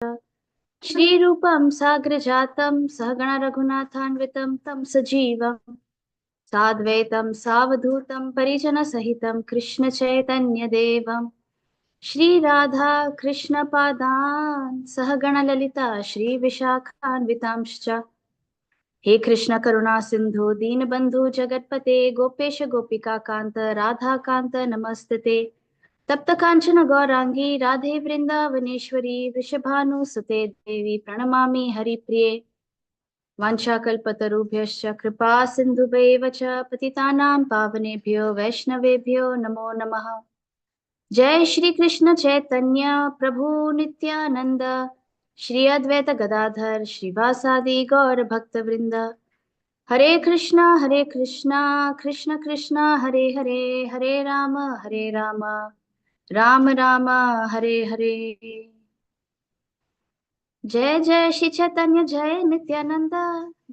श्रीरूपं साग्रजातं सहगण रघुनाथान्वितं तं सजीवं साद्वैतं सावधूतं परिजनसहितं कृष्ण चैतन्यदेवं श्रीराधा कृष्णपादान् सहगण ललिता श्रीविशाखान्वितांश्च हे कृष्ण करुणा सिंधु दीनबंधु जगतपते गोपेश गोपिका कांत राधा कांत नमस्ते तप्त कांचन गौरांगी राधे वृंदावनेश्वरी वृषभानुसुते देवी प्रणमामि हरिप्रिये वाञ्छाकल्पतरुभ्यश्च कृपा सिन्धुभैव च पतितानां पावनेभ्यो वैष्णवेभ्यो नमो नमः। जय श्री कृष्ण चैतन्य प्रभु नित्यानंद श्री अद्वैत गदाधर श्रीवासादि गौर भक्त वृंद हरे कृष्णा कृष्ण कृष्ण हरे हरे हरे राम राम राम हरे हरे। जय जय श्री चैतन्य जय नित्यानंद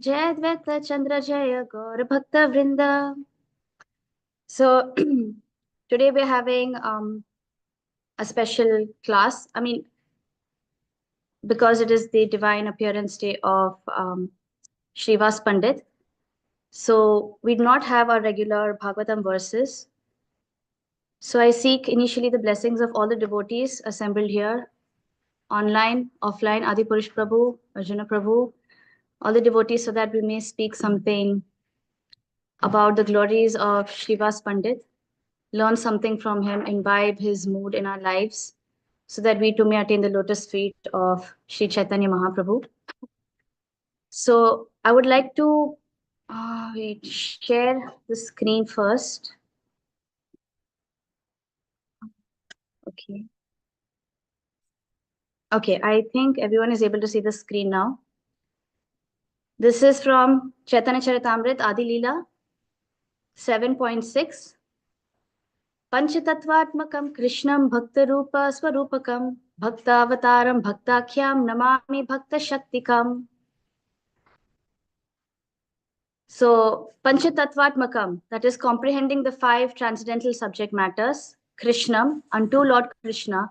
जय अद्वैत चंद्र जय गौर भक्त वृंद। So today we're having a special class. I mean, because it is the divine appearance day of Srivas Pandit. So we do not have our regular Bhagavatam verses. So I seek initially the blessings of all the devotees assembled here, online, offline, Adi Purush Prabhu, Arjuna Prabhu, all the devotees, so that we may speak something about the glories of Srivas Pandit, learn something from him, imbibe his mood in our lives, so that we too may attain the lotus feet of Sri Chaitanya Mahaprabhu. So I would like to share the screen first. Okay. Okay, I think everyone is able to see the screen now. This is from Chaitanya Charitamrita Adi Leela 7.6. पंचतत्वात्मकं कृष्णं भक्तरूप स्वरूपकं भक्तावतारं भक्ताख्यां Namami भक्तशक्तिकम्. So, Panchatattvatmakam, that is comprehending the 5 transcendental subject matters, Krishnam, unto Lord Krishna,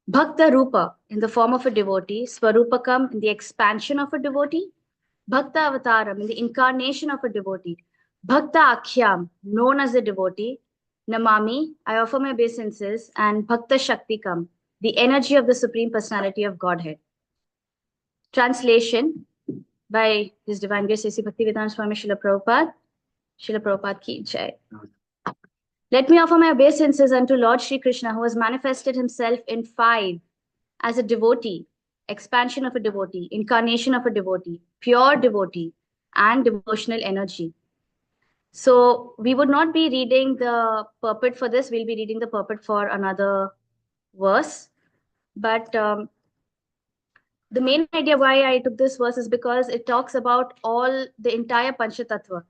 Bhakta Rupa, in the form of a devotee, Swarupakam, in the expansion of a devotee, Bhakta Avataram, in the incarnation of a devotee, Bhakta Akhyam, known as a devotee, Namami, I offer my obeisances, and Bhakta Shaktikam, the energy of the Supreme Personality of Godhead. Translation by His Divine Grace A.C. Bhaktivedanta Swami Srila Prabhupada. Srila Prabhupada ki jai. Let me offer my obeisances unto Lord Shri Krishna, who has manifested himself in 5 as a devotee, expansion of a devotee, incarnation of a devotee, pure devotee, and devotional energy. So we would not be reading the purport for this. We'll be reading the purport for another verse. But the main idea why I took this verse is because it talks about all the entire Panchatattva.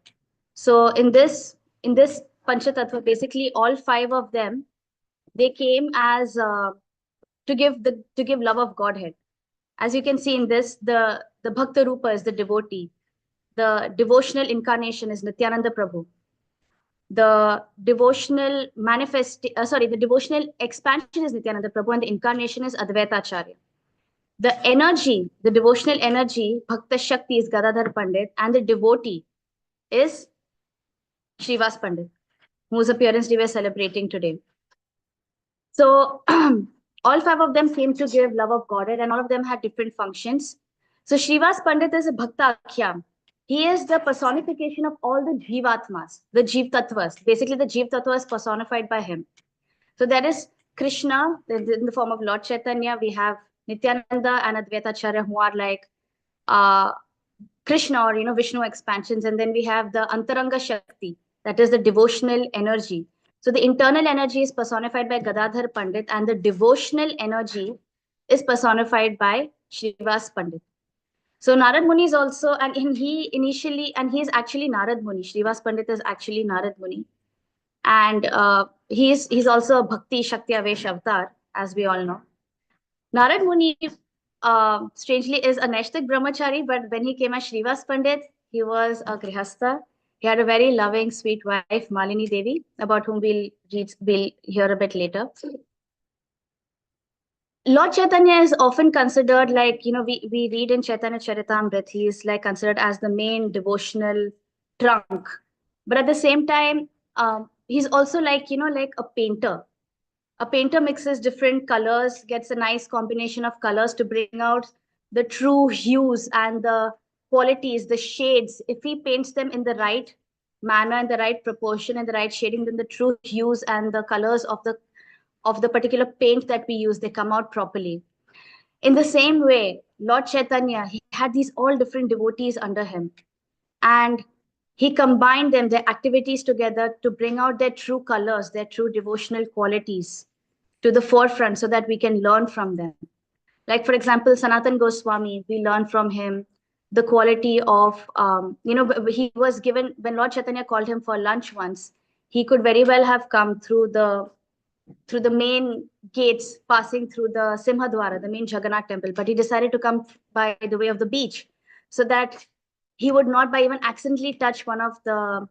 So in this Panchatattva, basically all 5 of them, they came as to give love of Godhead. As you can see in this, the Bhakta Rupa is the devotee. The devotional incarnation is Nityananda Prabhu. The devotional the devotional expansion is Nityananda Prabhu, and the incarnation is Advaita Acharya. The energy, the devotional energy, Bhakta Shakti is Gadadhar Pandit, and the devotee is Srivas Pandit, whose appearance we were celebrating today. So all 5 of them came to give love of Godhead, and all of them had different functions. So Srivas Pandit is a Bhakta Akhyam. He is the personification of all the Jivatmas, the Jiv Tattvas. Basically, the Jiv Tattva is personified by him. So there is Krishna in the form of Lord Chaitanya. We have Nityananda and Advaita Acharya, who are like Krishna or Vishnu expansions. And then we have the Antaranga Shakti, that is the devotional energy. So the internal energy is personified by Gadadhar Pandit, and the devotional energy is personified by Srivas Pandit. So Narad Muni is also, and he is actually Narad Muni. Srivas Pandit is actually Narad Muni. And he's also a Bhakti Shakti Avesh avatar, as we all know. Narad Muni, strangely, is a Naishtak Brahmachari, but when he came as Srivas Pandit, he was a Grihastha. He had a very loving, sweet wife, Malini Devi, about whom we'll hear a bit later. Lord Chaitanya is often considered like, we read in Chaitanya Charitamrita, he is like considered as the main devotional trunk. But at the same time, he's also like, like a painter. A painter mixes different colors, gets a nice combination of colors to bring out the true hues and the qualities, the shades. If he paints them in the right manner, in the right proportion, in the right shading, then the true hues and the colors of the particular paint that we use, they come out properly. In the same way, Lord Chaitanya, he had these all different devotees under him. And he combined them, their activities together to bring out their true colors, their true devotional qualities to the forefront so that we can learn from them. Like, for example, Sanatan Goswami, we learn from him the quality of, he was given, when Lord Chaitanya called him for lunch once, he could very well have come through the main gates, passing through the Simhadwara, the main Jagannath temple, but he decided to come by the way of the beach so that he would not by even accidentally touch one of the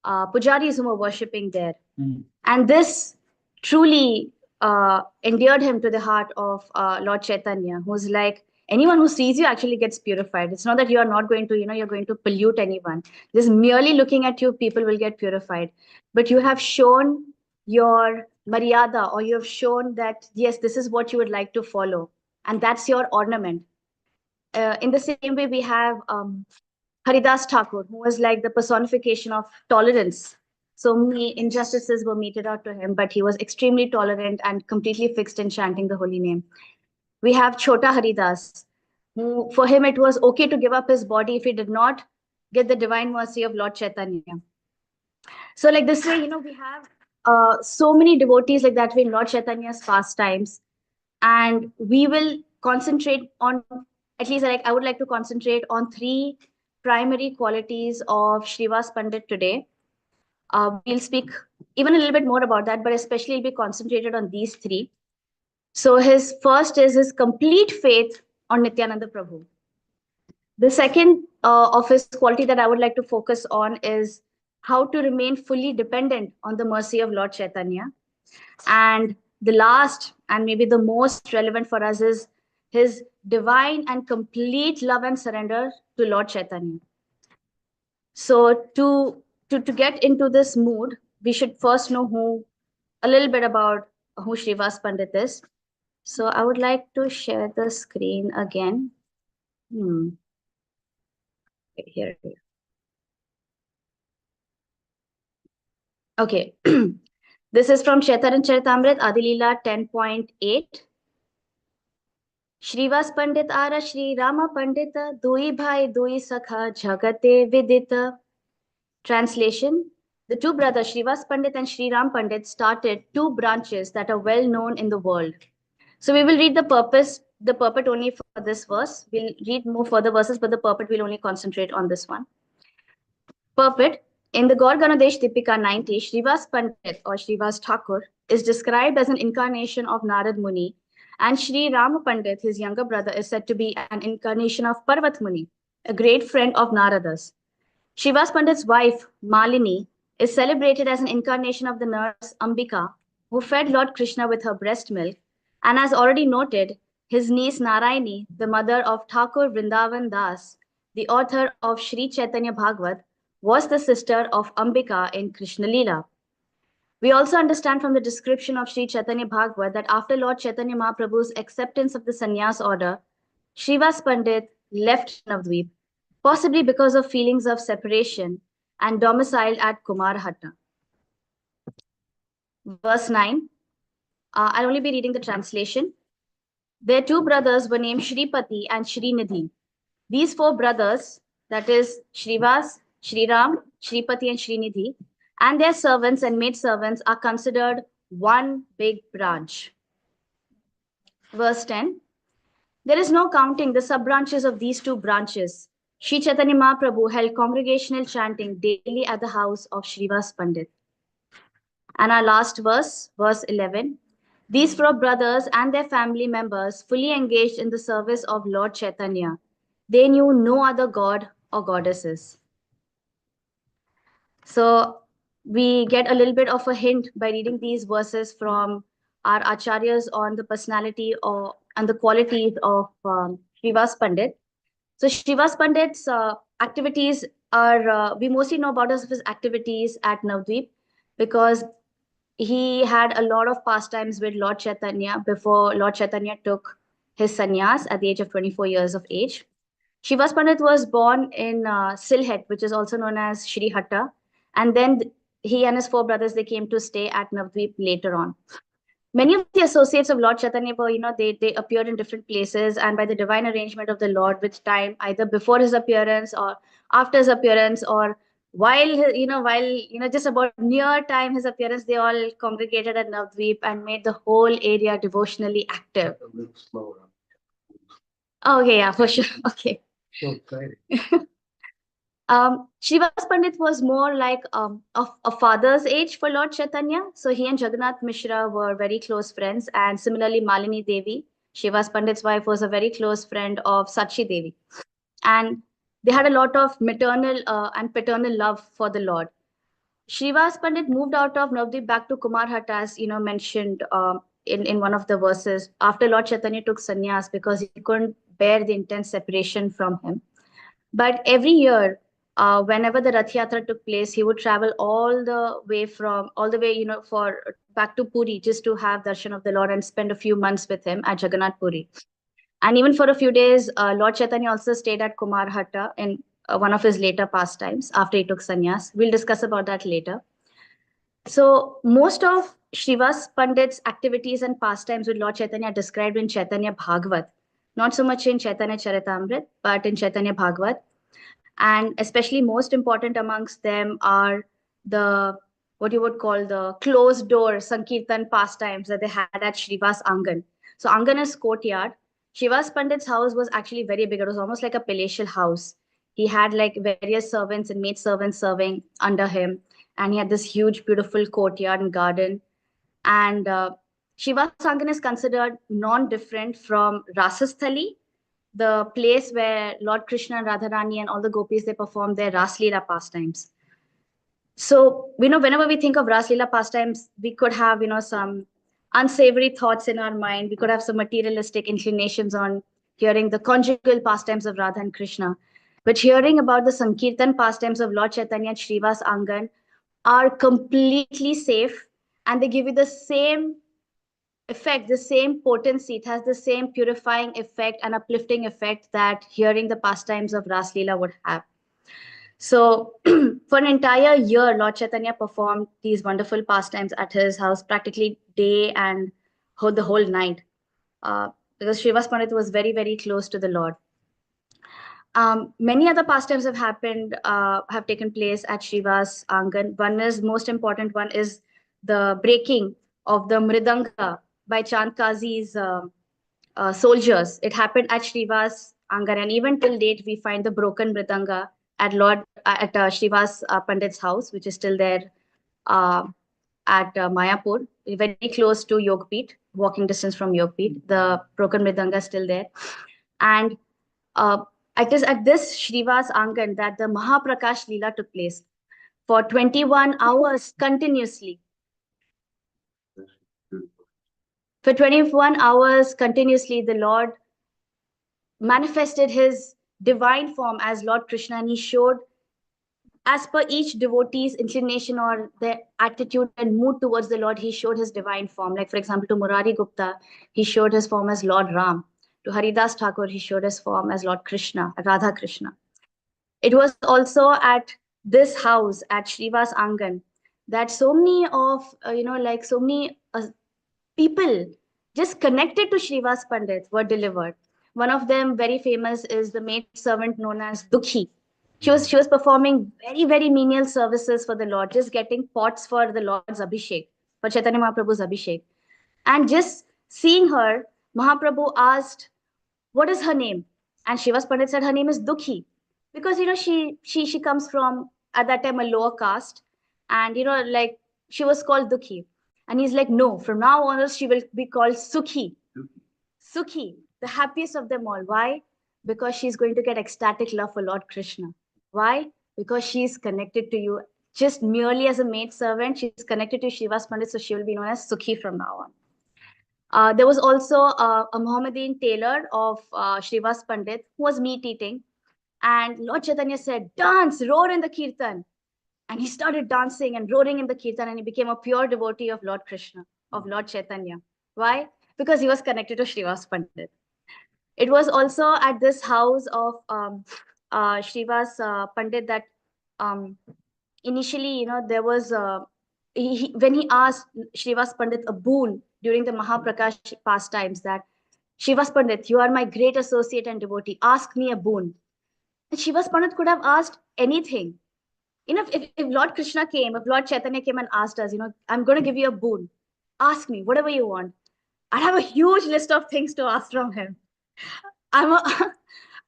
pujaris who were worshipping there. And this truly endeared him to the heart of Lord Chaitanya, who's like, anyone who sees you actually gets purified. It's not that you are not going to, you're going to pollute anyone. Just merely looking at you, people will get purified. But you have shown your maryada, or you have shown that, yes, this is what you would like to follow. And that's your ornament. In the same way, we have Haridas Thakur, who was like the personification of tolerance. So many injustices were meted out to him, but he was extremely tolerant and completely fixed in chanting the holy name. We have Chota Haridas, who for him it was okay to give up his body if he did not get the divine mercy of Lord Chaitanya. So like this way, we have so many devotees like that in Lord Chaitanya's pastimes, and we will concentrate on, at least like I would like to concentrate on three primary qualities of Srivas Pandit today. We'll speak even a little bit more about that, but especially will be concentrated on these three. So his first is his complete faith on Nityananda Prabhu. The second of his quality that I would like to focus on is how to remain fully dependent on the mercy of Lord Chaitanya. And the last, and maybe the most relevant for us, is his divine and complete love and surrender to Lord Chaitanya. So to get into this mood, we should first know a little bit about who Srivas Pandit is. So I would like to share the screen again. Here. Okay. This is from Chaitanya Charitamrita, Adilila 10.8. Srivas Pandit Ara Shri Rama Pandita, Dui Bhai Dui Sakha Jagate Vidita. Translation: the two brothers Srivas Pandit and Sri Ram Pandit started two branches that are well known in the world. So we will read the purport only for this verse. We'll read more further verses, but the purport will only concentrate on this one. Purport: in the Gaur Ganadesh Dipika 90, Srivas Pandit or Srivas Thakur is described as an incarnation of Narad Muni, and Sri Rama Pandit, his younger brother, is said to be an incarnation of Parvat Muni, a great friend of Narada's. Srivas Pandit's wife, Malini, is celebrated as an incarnation of the nurse Ambika, who fed Lord Krishna with her breast milk, and as already noted, his niece Narayani, the mother of Thakur Vrindavan Das, the author of Sri Chaitanya Bhagavat, was the sister of Ambika in Krishna Leela. We also understand from the description of Sri Chaitanya Bhagavat that after Lord Chaitanya Mahaprabhu's acceptance of the sannyas order, Srivas Pandit left Navdvip, possibly because of feelings of separation, and domiciled at Kumarhatta. Verse 9, I'll only be reading the translation. Their two brothers were named Shripati and Srinidhi. These four brothers, that is Srivas, Sriram, Shripati, and Srinidhi, and their servants and maidservants are considered one big branch. Verse 10, there is no counting the sub-branches of these two branches. Sri Chaitanya Mahaprabhu held congregational chanting daily at the house of Srivas Pandit. And our last verse, verse 11, these four brothers and their family members fully engaged in the service of Lord Chaitanya. They knew no other god or goddesses. So we get a little bit of a hint by reading these verses from our acharyas on the personality and the qualities of Srivas Pandit. So Srivas Pandit's activities are, we mostly know about his activities at Navadvip because he had a lot of pastimes with Lord Chaitanya before Lord Chaitanya took his sannyas at the age of 24 years of age. Srivas Pandit was born in Silhet, which is also known as Shri Hatta, and then he and his four brothers, they came to stay at Navadvip later on. Many of the associates of Lord Chaitanya were, they appeared in different places, and by the divine arrangement of the Lord, with time, either before his appearance or after his appearance, or while just about near time his appearance, they all congregated at Navadvip and made the whole area devotionally active. A little slower. Oh, okay, yeah, for sure. Okay. So exciting. Srivas Pandit was more like of a father's age for Lord Chaitanya. So he and Jagannath Mishra were very close friends. And similarly, Malini Devi, Srivas Pandit's wife, was a very close friend of Sachi Devi. And they had a lot of maternal and paternal love for the Lord. Srivas Pandit moved out of Navadvip back to Kumarhat, as mentioned in one of the verses, after Lord Chaitanya took sannyas because he couldn't bear the intense separation from him. But every year, whenever the Rath Yatra took place, he would travel all the way, for back to Puri just to have darshan of the Lord and spend a few months with him at Jagannath Puri. And even for a few days, Lord Chaitanya also stayed at Kumarhatta in one of his later pastimes after he took sannyas. We'll discuss about that later. So most of Srivas Pandit's activities and pastimes with Lord Chaitanya are described in Chaitanya Bhagavat, not so much in Chaitanya Charitamrit, but in Chaitanya Bhagavat. And especially most important amongst them are the what you would call the closed door Sankirtan pastimes that they had at Srivas Angan. So Angan is courtyard. Srivas Pandit's house was actually very big. It was almost like a palatial house. He had like various servants and maid servants serving under him. And he had this huge, beautiful courtyard and garden. And Srivas Angan is considered non-different from Rasasthali, the place where Lord Krishna and Radharani and all the gopis, they perform their Ras Leela pastimes. So, whenever we think of Ras Leela pastimes, we could have, some unsavory thoughts in our mind. We could have some materialistic inclinations on hearing the conjugal pastimes of Radha and Krishna. But hearing about the Sankirtan pastimes of Lord Chaitanya and Srivas Angan are completely safe, and they give you the same effect, the same potency. It has the same purifying effect and uplifting effect that hearing the pastimes of Ras Leela would have. So, for an entire year, Lord Chaitanya performed these wonderful pastimes at his house, practically day and the whole night, because Srivas Pandit was very, very close to the Lord. Many other pastimes have taken place at Srivas Angan. One is most important. One is the breaking of the mridanga by Chand Kazi's soldiers. It happened at Srivas Angan, and even till date, we find the broken mridanga at Srivas Pandit's house, which is still there at Mayapur, very close to Yogpeeth, walking distance from Yogpeeth. The broken mridanga is still there, and it is at this Srivas Angan that the Mahaprakash Leela took place for 21 hours continuously. For 21 hours continuously, the Lord manifested his divine form as Lord Krishna, and he showed, as per each devotee's inclination or their attitude and mood towards the Lord, he showed his divine form. Like, for example, to Murari Gupta, he showed his form as Lord Ram. To Haridas Thakur, he showed his form as Lord Krishna, Radha Krishna. It was also at this house at Srivas Angan that so many of, so many people just connected to Srivas Pandit were delivered. One of them, very famous, is the maid servant known as Dukhi. She was performing very, very menial services for the Lord, just getting pots for the Lord's Abhishek, for Chaitanya Mahaprabhu's Abhishek. And just seeing her, Mahaprabhu asked, "What is her name?" And Srivas Pandit said her name is Dukhi, because she comes from at that time a lower caste, and like she was called Dukhi. And he's like, "No, from now onwards she will be called Sukhi." Sukhi, the happiest of them all. Why? Because she's going to get ecstatic love for Lord Krishna. Why? Because she's connected to you just merely as a maid servant. She's connected to Srivas Pandit, so she will be known as Sukhi from now on. There was also a Mohammedan tailor of Srivas Pandit who was meat eating. And Lord Chaitanya said, dance, roar in the kirtan. And he started dancing and roaring in the kirtan, and he became a pure devotee of Lord Krishna, of Lord Chaitanya. Why? Because he was connected to Srivas Pandit. It was also at this house of Srivas Pandit that um, initially, there was, when he asked Srivas Pandit a boon during the Mahaprakash pastimes, that Srivas Pandit, you are my great associate and devotee, ask me a boon. And Srivas Pandit could have asked anything. If Lord Krishna came, if Lord Chaitanya came and asked us, I'm going to give you a boon, ask me whatever you want. I have a huge list of things to ask from him. I'm a,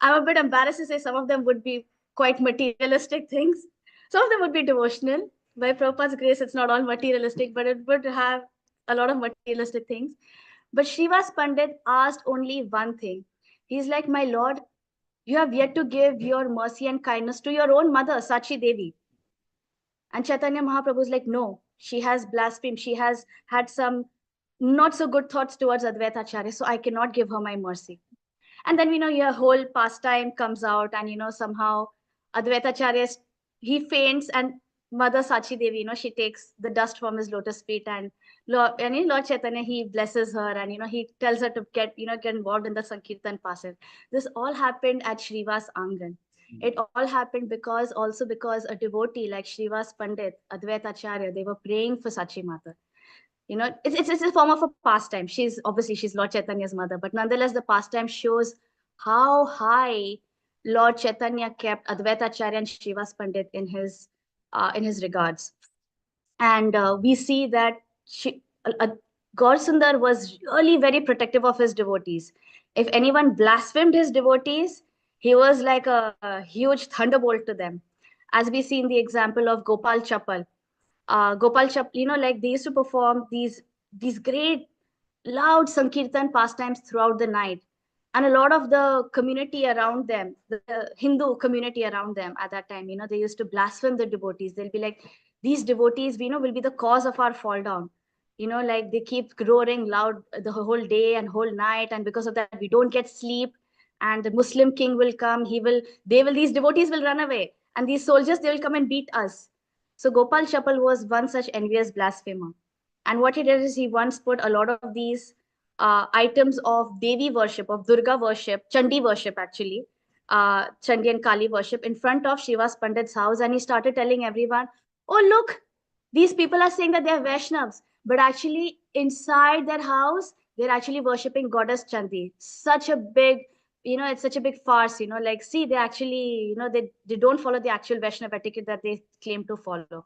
I'm a bit embarrassed to say some of them would be quite materialistic things. Some of them would be devotional. By Prabhupada's grace, it's not all materialistic, but it would have a lot of materialistic things. But Srivas Pandit asked only one thing. He's like, my Lord, you have yet to give your mercy and kindness to your own mother, Sachi Devi. And Chaitanya Mahaprabhu is like, no, she has blasphemed. She has had some not so good thoughts towards Advaita Acharya, so I cannot give her my mercy. And then, your whole pastime comes out, and, somehow Advaita Acharya, he faints, and Mother Sachi Devi, she takes the dust from his lotus feet, and Lord Chaitanya, he blesses her, and, he tells her to get involved in the Sankirtan passage. This all happened at Srivas Angan. It all happened because a devotee like Srivas Pandit, Advaita Acharya, they were praying for Sachi Mata. It's a form of a pastime. She's Lord Chaitanya's mother, but nonetheless, the pastime shows how high Lord Chaitanya kept Advaita Acharya and Srivas Pandit in his regards. And we see that Gaur Sundar was really very protective of his devotees. If anyone blasphemed his devotees, he was like a huge thunderbolt to them. As we see in the example of Gopal Chapal. Gopal Chapal, like they used to perform these great loud Sankirtan pastimes throughout the night. And a lot of the community around them, the Hindu community around them at that time, they used to blaspheme the devotees. They'll be like, these devotees, will be the cause of our fall down. Like they keep roaring loud the whole day and whole night. And because of that, we don't get sleep. And the Muslim king will come. These devotees will run away. And these soldiers, they will come and beat us. So Gopal Chapal was one such envious blasphemer. And what he did is he once put a lot of these items of Devi worship, of Durga worship, Chandi worship actually, Chandi and Kali worship in front of Srivas Pandit's house. And he started telling everyone, oh, look, these people are saying that they're Vaishnavas, but actually inside their house, they're actually worshipping goddess Chandi. Such a big, it's such a big farce, like, see, they actually, they don't follow the actual Vaishnava etiquette that they claim to follow.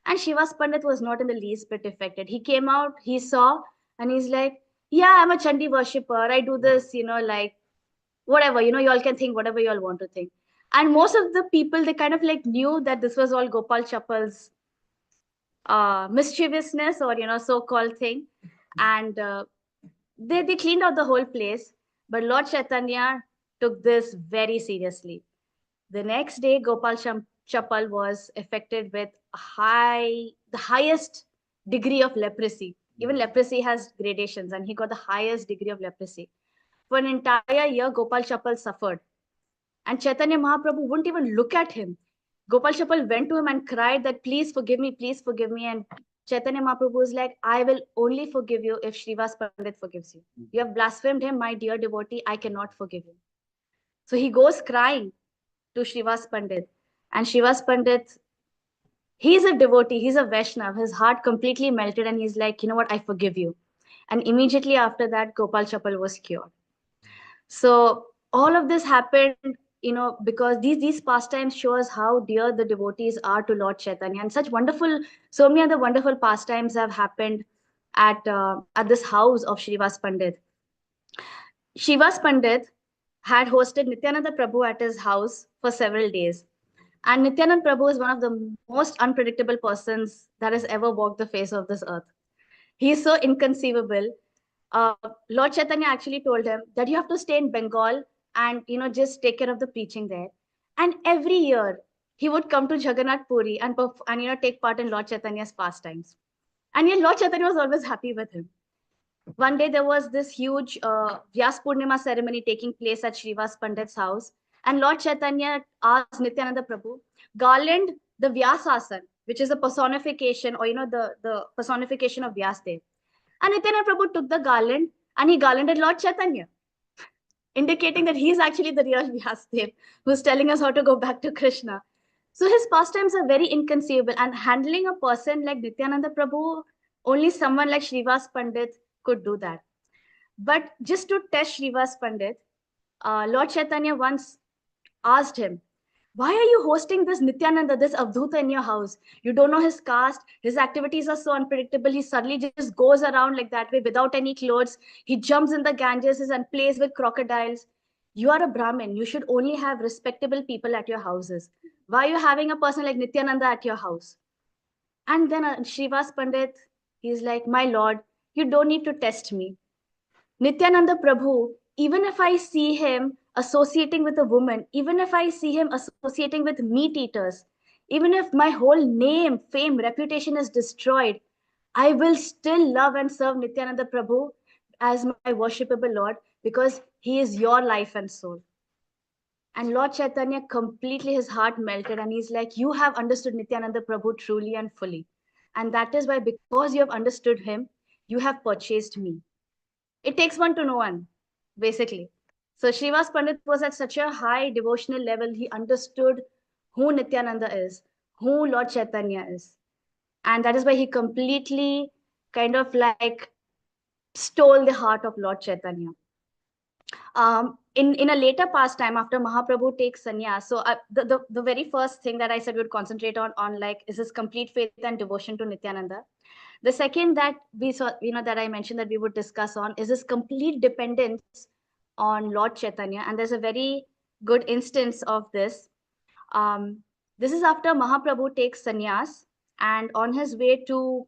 And Srivas Pandit was not in the least bit affected. He came out, he saw, and he's like, yeah, I'm a Chandi worshipper. I do this, like, whatever, you all can think whatever you all want to think. And most of the people, they kind of like knew that this was all Gopal Chapal's mischievousness or, so-called thing. And they cleaned out the whole place. But Lord Chaitanya took this very seriously. The next day, Gopal Chapal was affected with the highest degree of leprosy. Even leprosy has gradations, and he got the highest degree of leprosy. For an entire year, Gopal Chapal suffered. And Chaitanya Mahaprabhu wouldn't even look at him. Gopal Chapal went to him and cried that, please forgive me, please forgive me. And Chaitanya Mahaprabhu was like, I will only forgive you if Srivas Pandit forgives you. You have blasphemed him, my dear devotee, I cannot forgive you. So he goes crying to Srivas Pandit. And Srivas Pandit, he's a devotee, he's a Vaishnav. His heart completely melted and he's like, you know what, I forgive you. And immediately after that, Gopal Chapal was cured. So all of this happened, because these pastimes show us how dear the devotees are to Lord Chaitanya. And so many other wonderful pastimes have happened at this house of Srivas Pandit. Srivas Pandit had hosted Nityananda Prabhu at his house for several days. And Nityananda Prabhu is one of the most unpredictable persons that has ever walked the face of this earth. He is so inconceivable. Lord Chaitanya actually told him that you have to stay in Bengal and just take care of the preaching there. And every year he would come to Jagannath Puri and take part in Lord Chaitanya's pastimes. And yet Lord Chaitanya was always happy with him. One day there was this huge Vyas Purnima ceremony taking place at Srivas Pandit's house. And Lord Chaitanya asked Nityananda Prabhu, garland the Vyasasan, which is a personification, or the personification of Vyasdev. And Nityananda Prabhu took the garland and he garlanded Lord Chaitanya, indicating that he's actually the real Vyasdev who's telling us how to go back to Krishna. So his pastimes are very inconceivable, and handling a person like Nityananda Prabhu, only someone like Srivas Pandit could do that. But just to test Srivas Pandit, Lord Chaitanya once asked him, why are you hosting this Nityananda, this Avdhuta in your house? You don't know his caste. His activities are so unpredictable. He suddenly just goes around like that way without any clothes. He jumps in the Ganges and plays with crocodiles. You are a Brahmin. You should only have respectable people at your houses. Why are you having a person like Nityananda at your house? And then Srivas Pandit, he's like, my lord, you don't need to test me. Nityananda Prabhu, even if I see him associating with a woman, even if I see him associating with meat eaters, even if my whole name, fame, reputation is destroyed, I will still love and serve Nityananda Prabhu as my worshipable Lord, because he is your life and soul. And Lord Chaitanya, completely his heart melted, and he's like, you have understood Nityananda Prabhu truly and fully. And that is why, because you have understood him, you have purchased me. It takes one to know one, basically. So Srivas Pandit was at such a high devotional level, he understood who Nityananda is, who Lord Chaitanya is. And that is why he completely kind of like stole the heart of Lord Chaitanya. In a later pastime, after Mahaprabhu takes sannyas, so the very first thing that I said we would concentrate on like is his complete faith and devotion to Nityananda. The second that we saw, that I mentioned that we would discuss on is his complete dependence on Lord Chaitanya. And there's a very good instance of this. This is after Mahaprabhu takes sannyas, and on his way to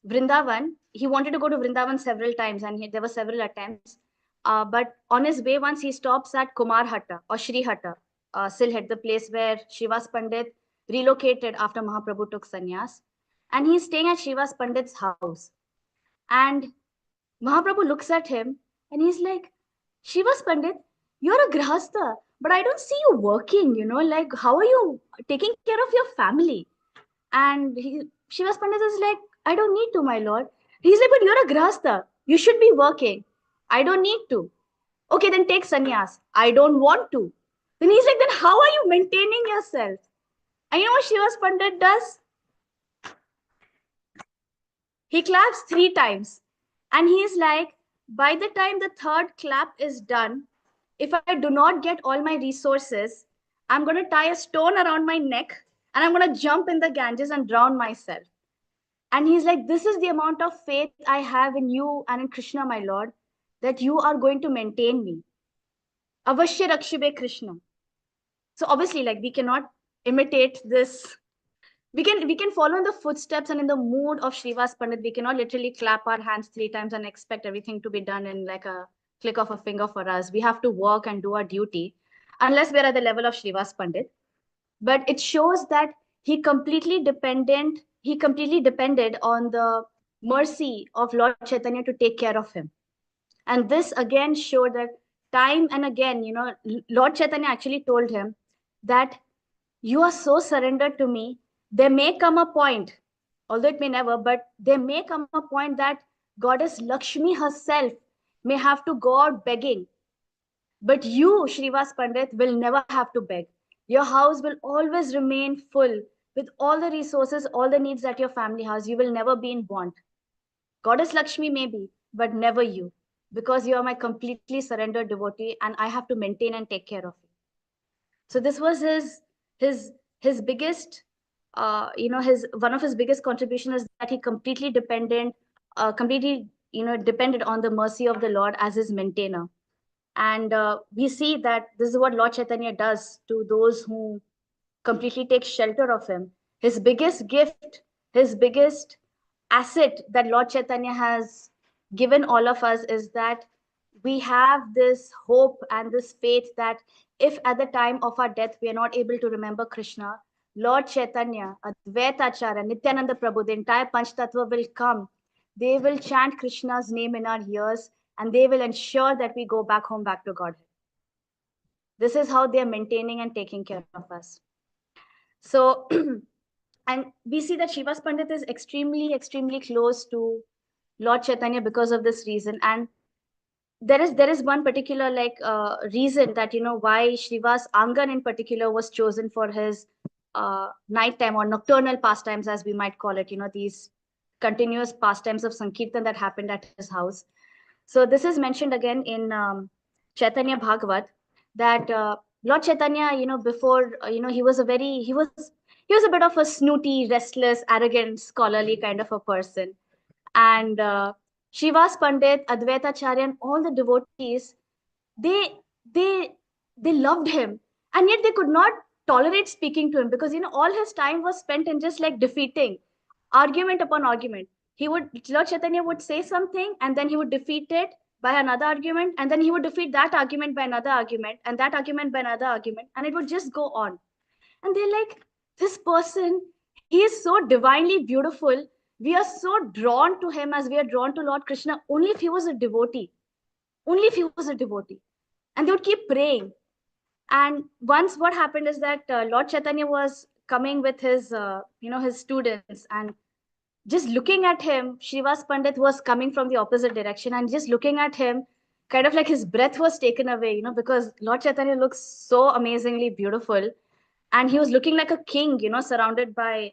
Vrindavan, he wanted to go to Vrindavan several times, and there were several attempts. But on his way, once he stops at Kumar Hatta or Shri Hatta, Silhet, the place where Srivas Pandit relocated after Mahaprabhu took sannyas. And he's staying at Srivas Pandit's house. And Mahaprabhu looks at him and he's like, Srivas Pandit, you're a grahastha, but I don't see you working, like how are you taking care of your family? And Srivas Pandit is like, I don't need to, my lord. He's like, but you're a grahastha. You should be working. I don't need to. Okay, then take sannyas. I don't want to. Then he's like, then how are you maintaining yourself? And you know what Srivas Pandit does? He claps 3 times. And he's like, by the time the third clap is done, if I do not get all my resources, I'm going to tie a stone around my neck and I'm going to jump in the Ganges and drown myself. And he's like, this is the amount of faith I have in you and in Krishna, my lord, that you are going to maintain me. Avashya Rakshibe Krishna. So obviously, like, we cannot imitate this. We can follow in the footsteps and in the mood of Srivas Pandit. We cannot literally clap our hands 3 times and expect everything to be done in like a click of a finger for us. We have to work and do our duty, unless we're at the level of Srivas Pandit. But it shows that he completely depended on the mercy of Lord Chaitanya to take care of him. And this again showed that time and again, Lord Chaitanya actually told him that you are so surrendered to me. There may come a point, although it may never, but there may come a point that Goddess Lakshmi herself may have to go out begging. But you, Srivas Pandit, will never have to beg. Your house will always remain full with all the resources, all the needs that your family has. You will never be in want. Goddess Lakshmi may be, but never you, because you are my completely surrendered devotee and I have to maintain and take care of you. So this was his biggest, his one of his biggest contribution is that he completely depended on the mercy of the Lord as his maintainer. And we see that this is what Lord Chaitanya does to those who completely take shelter of him. His biggest gift, his biggest asset that Lord Chaitanya has given all of us is that we have this hope and this faith that if at the time of our death we are not able to remember Krishna, Lord Chaitanya, Advaita Acharya, Nityananda Prabhu, the entire Panch Tattva will come. they will chant Krishna's name in our ears, and they will ensure that we go back home, back to Godhead. This is how they are maintaining and taking care of us. So, and we see that Srivas Pandit is extremely, extremely close to Lord Chaitanya because of this reason. And there is one particular reason that why Srivas Angan in particular was chosen for his nighttime or nocturnal pastimes, as we might call it. These continuous pastimes of Sankirtan that happened at his house. So this is mentioned again in Chaitanya Bhagavat, that Lord Chaitanya, before he was a bit of a snooty, restless, arrogant, scholarly kind of a person, and Srivas Pandit, Advaita Acharya, and all the devotees, they they they loved him, and yet they could not tolerate speaking to him, because all his time was spent in just like defeating, argument upon argument. Lord Chaitanya would say something, and then he would defeat it by another argument, and then he would defeat that argument by another argument, and that argument by another argument, and it would just go on. And they're like, this person, he is so divinely beautiful. We are so drawn to him as we are drawn to Lord Krishna only if he was a devotee. Only if he was a devotee. And they would keep praying. And once what happened is that Lord Chaitanya was coming with his students, and just looking at him, Srivas Pandit was coming from the opposite direction, and just looking at him, kind of like his breath was taken away, because Lord Chaitanya looks so amazingly beautiful. And he was looking like a king, surrounded by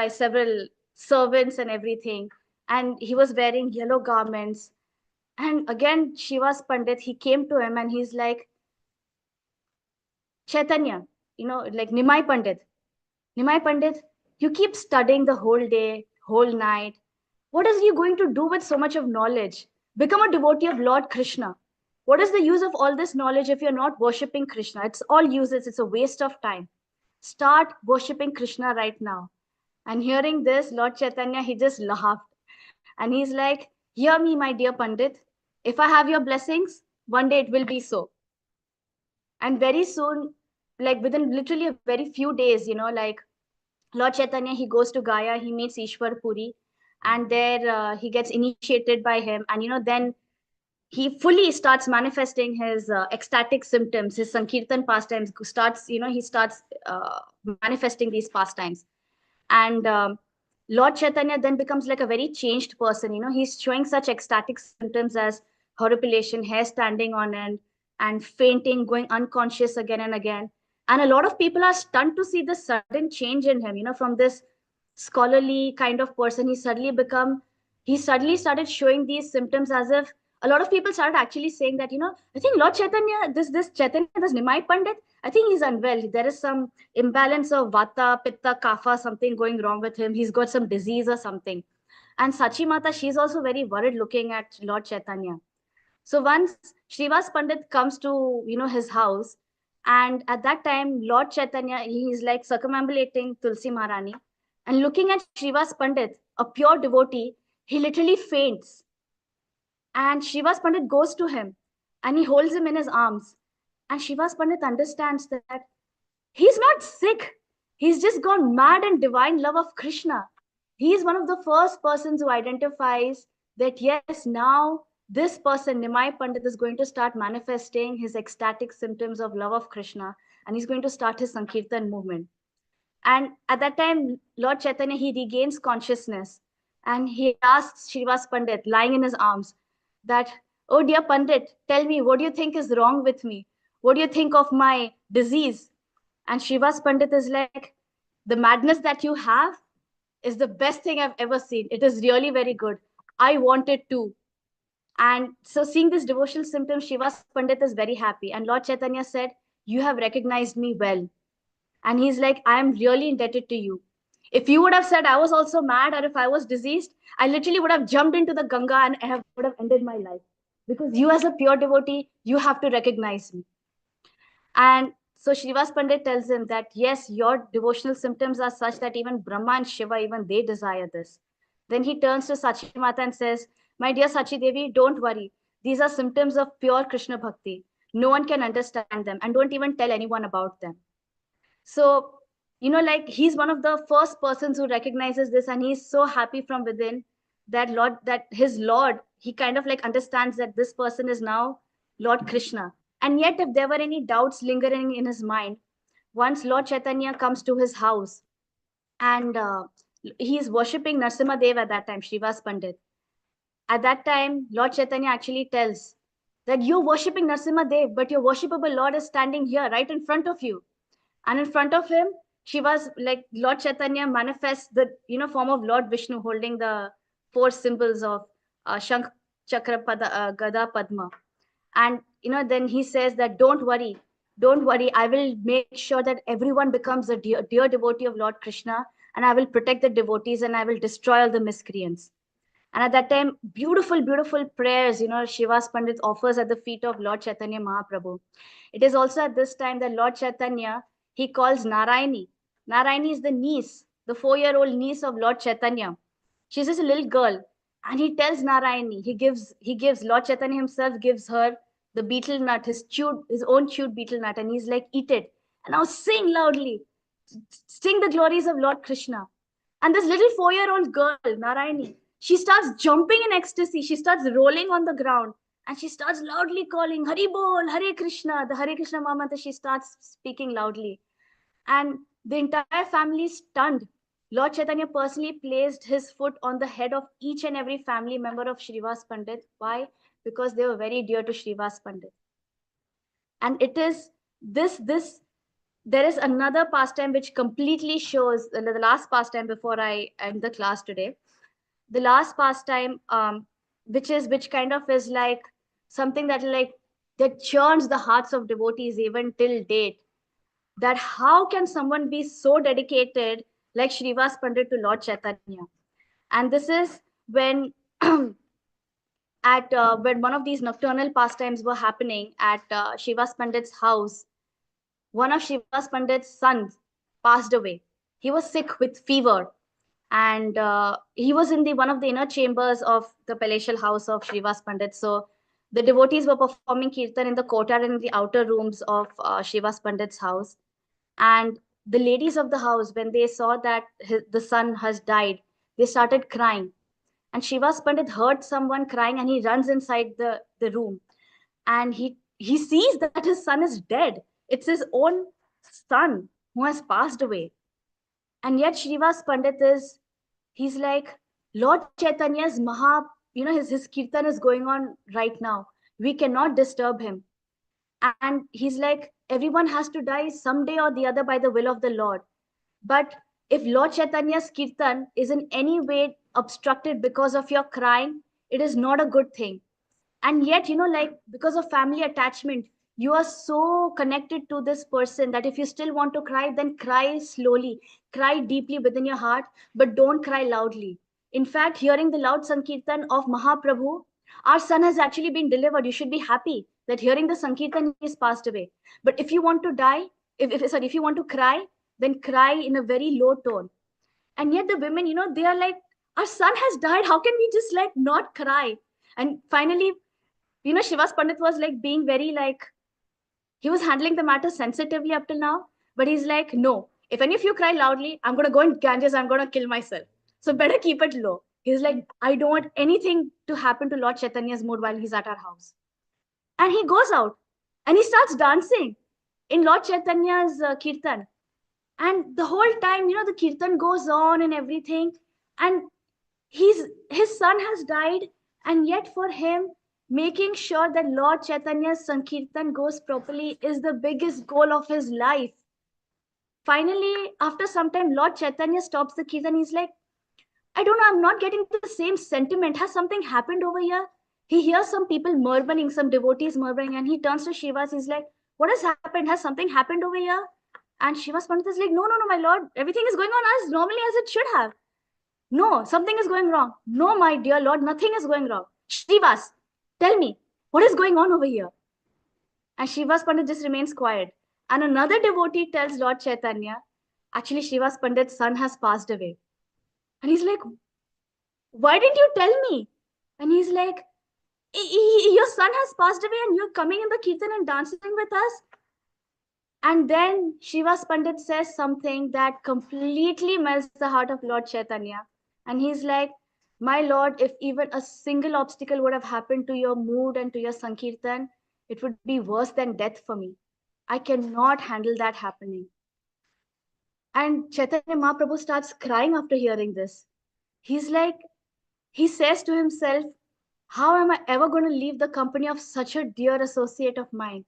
several servants and everything. And he was wearing yellow garments. And again, Srivas Pandit, he came to him and he's like, Chaitanya, like Nimai Pandit, you keep studying the whole day, whole night. What is you going to do with so much of knowledge? Become a devotee of Lord Krishna. What is the use of all this knowledge if you're not worshipping Krishna? It's all useless. It's a waste of time. Start worshipping Krishna right now. And hearing this, Lord Chaitanya, he just laughed. And he's like, hear me, my dear Pandit. If I have your blessings, one day it will be so. And very soon, like within literally a very few days, like Lord Chaitanya, he goes to Gaya, he meets Ishwar Puri, and there he gets initiated by him. And, then he fully starts manifesting his ecstatic symptoms, his Sankirtan pastimes he starts manifesting these pastimes. And Lord Chaitanya then becomes like a very changed person. He's showing such ecstatic symptoms as horripilation, hair standing on end, and fainting, going unconscious again and again. And a lot of people are stunned to see the sudden change in him, from this scholarly kind of person. He suddenly started showing these symptoms, as if a lot of people started actually saying that, I think Lord Chaitanya, this Chaitanya, this Nimai Pandit, I think he's unwell. There is some imbalance of Vata, Pitta, Kapha, something going wrong with him. He's got some disease or something. And Sachi Mata, she's also very worried looking at Lord Chaitanya. So once Srivas Pandit comes to, his house, and at that time, Lord Chaitanya, he's like circumambulating Tulsi Maharani, and looking at Srivas Pandit, a pure devotee, he literally faints. And Srivas Pandit goes to him and he holds him in his arms. And Srivas Pandit understands that he's not sick. He's just gone mad in divine love of Krishna. He is one of the first persons who identifies that, yes, now this person, Nimai Pandit, is going to start manifesting his ecstatic symptoms of love of Krishna, and he's going to start his Sankirtan movement. And at that time, Lord Chaitanya, he regains consciousness, and he asks Srivas Pandit, lying in his arms, that, oh dear Pandit, tell me, what do you think is wrong with me? What do you think of my disease? And Srivas Pandit is like, the madness that you have is the best thing I've ever seen. It is really very good. I want it too. And so seeing this devotional symptoms, Srivas Pandit is very happy. And Lord Chaitanya said, you have recognized me well. And he's like, I am really indebted to you. If you would have said I was also mad, or if I was diseased, I literally would have jumped into the Ganga and I would have ended my life. Because you, as a pure devotee, you have to recognize me. And so Srivas Pandit tells him that, yes, your devotional symptoms are such that even Brahma and Shiva, even they desire this. Then he turns to Sachi Mata and says, my dear Sachi Devi, don't worry. These are symptoms of pure Krishna Bhakti. No one can understand them, and don't even tell anyone about them. So, like he's one of the first persons who recognizes this, and he's so happy from within that his Lord, he kind of like understands that this person is now Lord Krishna. And yet, if there were any doubts lingering in his mind, once Lord Chaitanya comes to his house and he is worshipping Narsimha Dev at that time, Srivas Pandit. At that time, Lord Chaitanya actually tells that you're worshipping Narsimha Dev, but your worshipable Lord is standing here right in front of you. And in front of him, Shiva's like Lord Chaitanya manifests the form of Lord Vishnu holding the four symbols of Shankh, Chakra, Gada, Padma. And then he says that don't worry, I will make sure that everyone becomes a dear devotee of Lord Krishna, and I will protect the devotees and I will destroy all the miscreants. And at that time, beautiful, beautiful prayers, Shiva's Pandit offers at the feet of Lord Chaitanya Mahaprabhu. It is also at this time that Lord Chaitanya, he calls Narayani. Narayani is the niece, the 4-year-old niece of Lord Chaitanya. She's just a little girl. And he tells Narayani, he gives, Lord Chaitanya himself gives her the betel nut, his own chewed betel nut. And he's like, eat it. And now sing loudly. Sing the glories of Lord Krishna. And this little 4-year-old girl, Narayani, she starts jumping in ecstasy. She starts rolling on the ground and she starts loudly calling Hari Bol, Hare Krishna. The Hare Krishna Mahamantra, she starts speaking loudly. And the entire family is stunned. Lord Chaitanya personally placed his foot on the head of each and every family member of Srivas Pandit. Why? Because they were very dear to Srivas Pandit. And it is this there is another pastime which completely shows the last pastime before I end the class today. The last pastime, which kind of is like something that churns the hearts of devotees even till date. That how can someone be so dedicated like Srivas Pandit to Lord Chaitanya? And this is when when one of these nocturnal pastimes were happening at Srivas Pandit's house. One of Srivas Pandit's sons passed away. He was sick with fever, and he was in the one of the inner chambers of the palatial house of Srivas Pandit. So the devotees were performing kirtan in the courtyard and in the outer rooms of Srivas Pandit's house. And the ladies of the house, when they saw that the son has died, they started crying. And Srivas Pandit heard someone crying and he runs inside the room. And he sees that his son is dead. It's his own son who has passed away. And yet Srivas Pandit he's like, Lord Chaitanya's his kirtan is going on right now. We cannot disturb him. And he's like, everyone has to die someday or the other by the will of the Lord. But if Lord Chaitanya's kirtan is in any way obstructed because of your crying, it is not a good thing. And yet, because of family attachment, you are so connected to this person that if you still want to cry, then cry slowly, cry deeply within your heart, but don't cry loudly. In fact, hearing the loud Sankirtan of Mahaprabhu, our son has actually been delivered. You should be happy that hearing the Sankirtan, he has passed away. But if you want to die, if you want to cry, then cry in a very low tone. And yet the women, they are like, our son has died. How can we just like not cry? And finally, Shivas Pandit was like being very like, he was handling the matter sensitively up till now, but he's like, no, if any of you cry loudly, I'm going to go in Ganges, I'm going to kill myself. So better keep it low. He's like, I don't want anything to happen to Lord Chaitanya's mood while he's at our house. And he goes out and he starts dancing in Lord Chaitanya's kirtan. And the whole time, the kirtan goes on and everything. And his son has died. And yet for him, making sure that Lord Chaitanya's Sankirtan goes properly is the biggest goal of his life. Finally, after some time, Lord Chaitanya stops the kirtan. He's like, I don't know, I'm not getting the same sentiment. Has something happened over here? He hears some people murmuring, some devotees murmuring, and he turns to Shivas. He's like, what has happened? Has something happened over here? And Shivas Pandit is like, no, my lord, everything is going on as normally as it should have. No, something is going wrong. No, my dear lord, nothing is going wrong. Shivas, tell me, what is going on over here? And Shivas Pandit just remains quiet. And another devotee tells Lord Chaitanya, actually, Shivas Pandit's son has passed away. And he's like, why didn't you tell me? And he's like, your son has passed away and you're coming in the kirtan and dancing with us? And then Shivas Pandit says something that completely melts the heart of Lord Chaitanya. And he's like, My Lord, if even a single obstacle would have happened to your mood and to your Sankirtan, it would be worse than death for me. I cannot handle that happening. And Chaitanya Mahaprabhu starts crying after hearing this. He's like, he says to himself, how am I ever going to leave the company of such a dear associate of mine?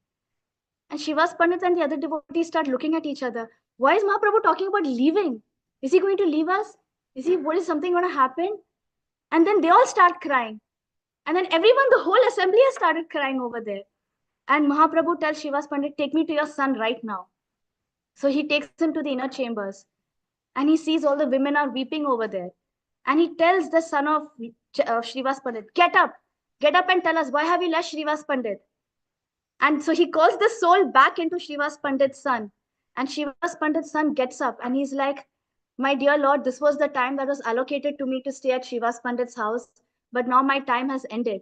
And Srivas Pandit and the other devotees start looking at each other. Why is Mahaprabhu talking about leaving? Is he going to leave us? What is something going to happen? And then they all start crying. And then everyone, the whole assembly has started crying over there. And Mahaprabhu tells Srivas Pandit, take me to your son right now. So he takes him to the inner chambers. And he sees all the women are weeping over there. And he tells the son of Srivas Pandit, get up and tell us, why have you left Srivas Pandit? And so he calls the soul back into Srivas Pandit's son. And Srivas Pandit's son gets up and he's like, my dear Lord, this was the time that was allocated to me to stay at Srivas Pandit's house, but now my time has ended.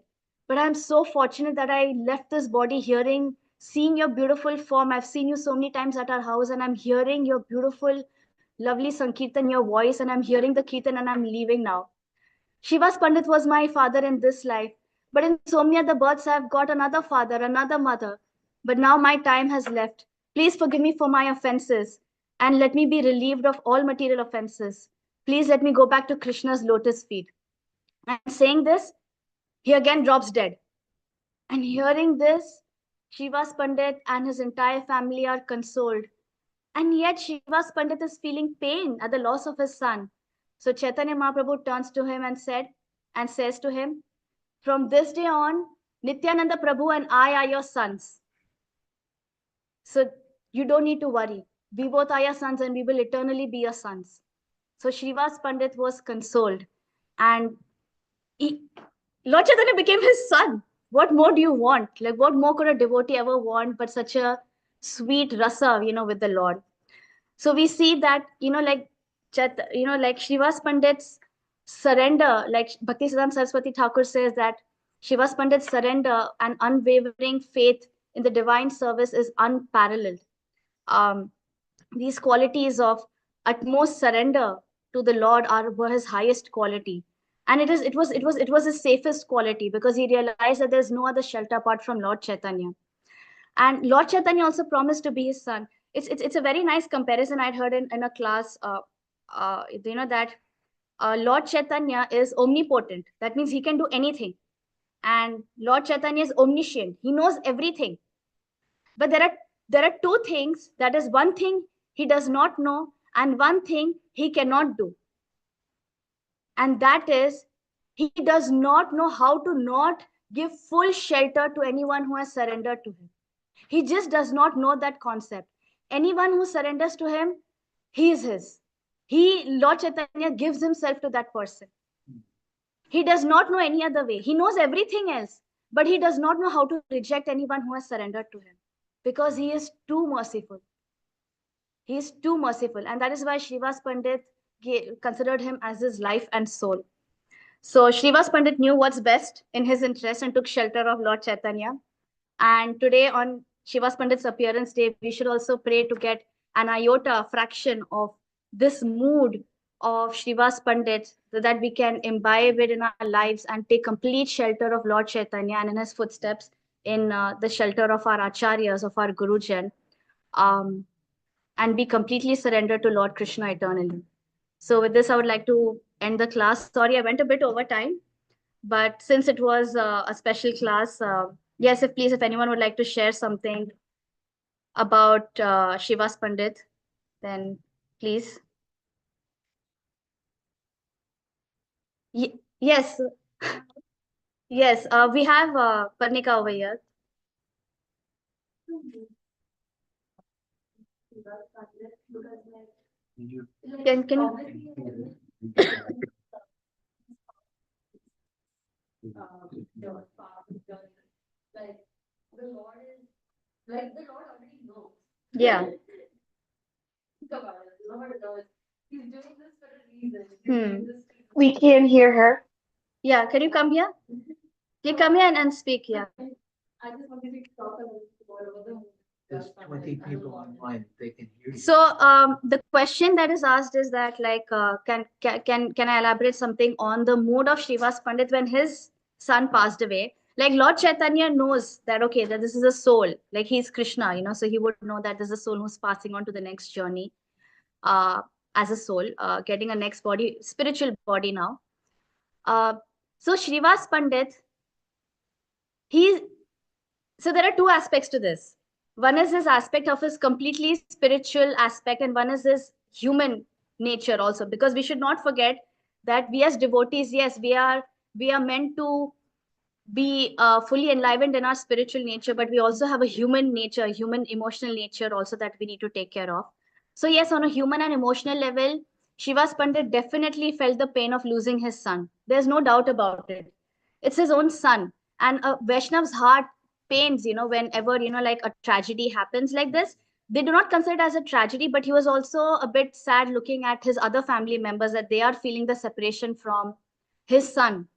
But I'm so fortunate that I left this body seeing your beautiful form. I've seen you so many times at our house, and I'm hearing your beautiful, lovely Sankirtan, your voice, and I'm hearing the Kirtan, and I'm leaving now. Shivas Pandit was my father in this life, but in so many other births, I've got another father, another mother. But now my time has left. Please forgive me for my offenses and let me be relieved of all material offenses. Please let me go back to Krishna's lotus feet. And saying this, he again drops dead. And hearing this, Shivas Pandit and his entire family are consoled. And yet Shivas Pandit is feeling pain at the loss of his son. So Chaitanya Mahaprabhu turns to him and says to him, from this day on, Nityananda Prabhu and I are your sons. So you don't need to worry. We both are your sons and we will eternally be your sons. So Srivas Pandit was consoled. And Lord Chaitanya became his son. What more do you want? Like, what more could a devotee ever want but such a sweet rasa, with the Lord? So we see that, like Srivas Pandit's surrender, like Bhaktisiddhanta Saraswati Thakur says that Srivas Pandit's surrender and unwavering faith in the divine service is unparalleled. These qualities of utmost surrender to the Lord were his highest quality. And it was his safest quality, because he realized that there's no other shelter apart from Lord Chaitanya. And Lord Chaitanya also promised to be his son. It's a very nice comparison I'd heard in a class. That Lord Chaitanya is omnipotent. That means he can do anything. And Lord Chaitanya is omniscient. He knows everything. But there are two things. That is, one thing he does not know, and one thing he cannot do. And that is, he does not know how to not give full shelter to anyone who has surrendered to him. He just does not know that concept. Anyone who surrenders to him, he is his. Lord Chaitanya gives himself to that person. He does not know any other way. He knows everything else, but he does not know how to reject anyone who has surrendered to him, because he is too merciful. He is too merciful. And that is why Srivas Pandit considered him as his life and soul. So Srivas Pandit knew what's best in his interest and took shelter of Lord Chaitanya. And today, on Srivas Pandit's appearance day, we should also pray to get an iota, fraction of this mood of Srivas Pandit, so that we can imbibe it in our lives and take complete shelter of Lord Chaitanya and in his footsteps, in the shelter of our acharyas, of our Gurujan, and be completely surrendered to Lord Krishna eternally. So with this, I would like to end the class. Sorry, I went a bit over time, but since it was a special class, yes, if anyone would like to share something about Srivas Pandit, then please. Yes, yes, we have Parnika over here. Can you? Yeah. We can't hear her. Yeah, can you come here? You come here and speak, yeah. There's 20 people online. They can hear you. So the question that is asked is that like can I elaborate something on the mood of Srivas Pandit when his son passed away? Like Lord Chaitanya knows that okay, that this is a soul, like he's Krishna, so he would know that there's a soul who's passing on to the next journey uh, as a soul, getting a next body, spiritual body now. Uh, so Srivas Pandit, he so there are two aspects to this. One is his aspect of his completely spiritual aspect, and one is his human nature also. Because we should not forget that we as devotees, yes, we are meant to be fully enlivened in our spiritual nature, but we also have a human nature, human emotional nature also that we need to take care of. So yes, on a human and emotional level, Shivas Pandit definitely felt the pain of losing his son. There's no doubt about it. It's his own son, and a Vaishnav's heart pains, whenever like a tragedy happens like this. They do not consider it as a tragedy, but he was also a bit sad looking at his other family members that they are feeling the separation from his son,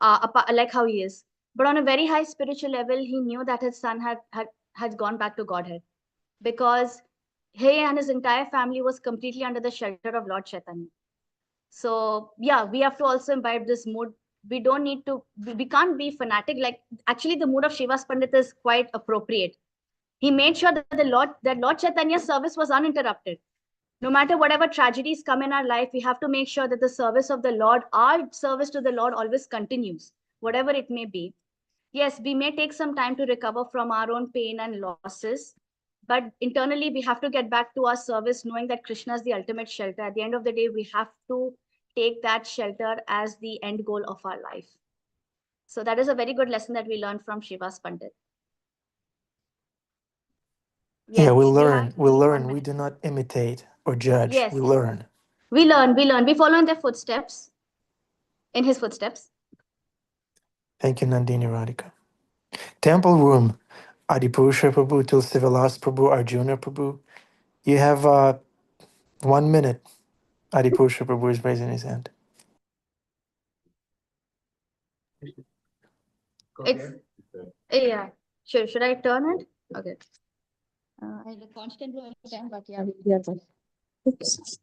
like how he is. But on a very high spiritual level, he knew that his son had gone back to Godhead, because he and his entire family was completely under the shelter of Lord Chaitanya. So yeah, we have to also imbibe this mood. We don't need to. We can't be fanatic. Like actually, the mood of Shivas Pandit is quite appropriate. He made sure that Lord Chaitanya's service was uninterrupted. No matter whatever tragedies come in our life, we have to make sure that the service of the Lord, our service to the Lord, always continues, whatever it may be. Yes, we may take some time to recover from our own pain and losses, but internally we have to get back to our service, knowing that Krishna is the ultimate shelter. At the end of the day, we have to take that shelter as the end goal of our life. So that is a very good lesson that we learned from Shivas Pandit. Yeah, we Yes, we learn. have We only 1 learn. We minute. do not imitate or judge. Yes, We learn. we learn, we follow in their footsteps, in his footsteps. Thank you, Nandini Radhika. Temple room. Adipusha Prabhu, Tulsivilas Prabhu, Arjuna Prabhu. You have 1 minute. Adipusha Prabhu is raising his hand. It's yeah. Should I turn it? Okay. I constantly all the time, but yeah, we are good. Oops.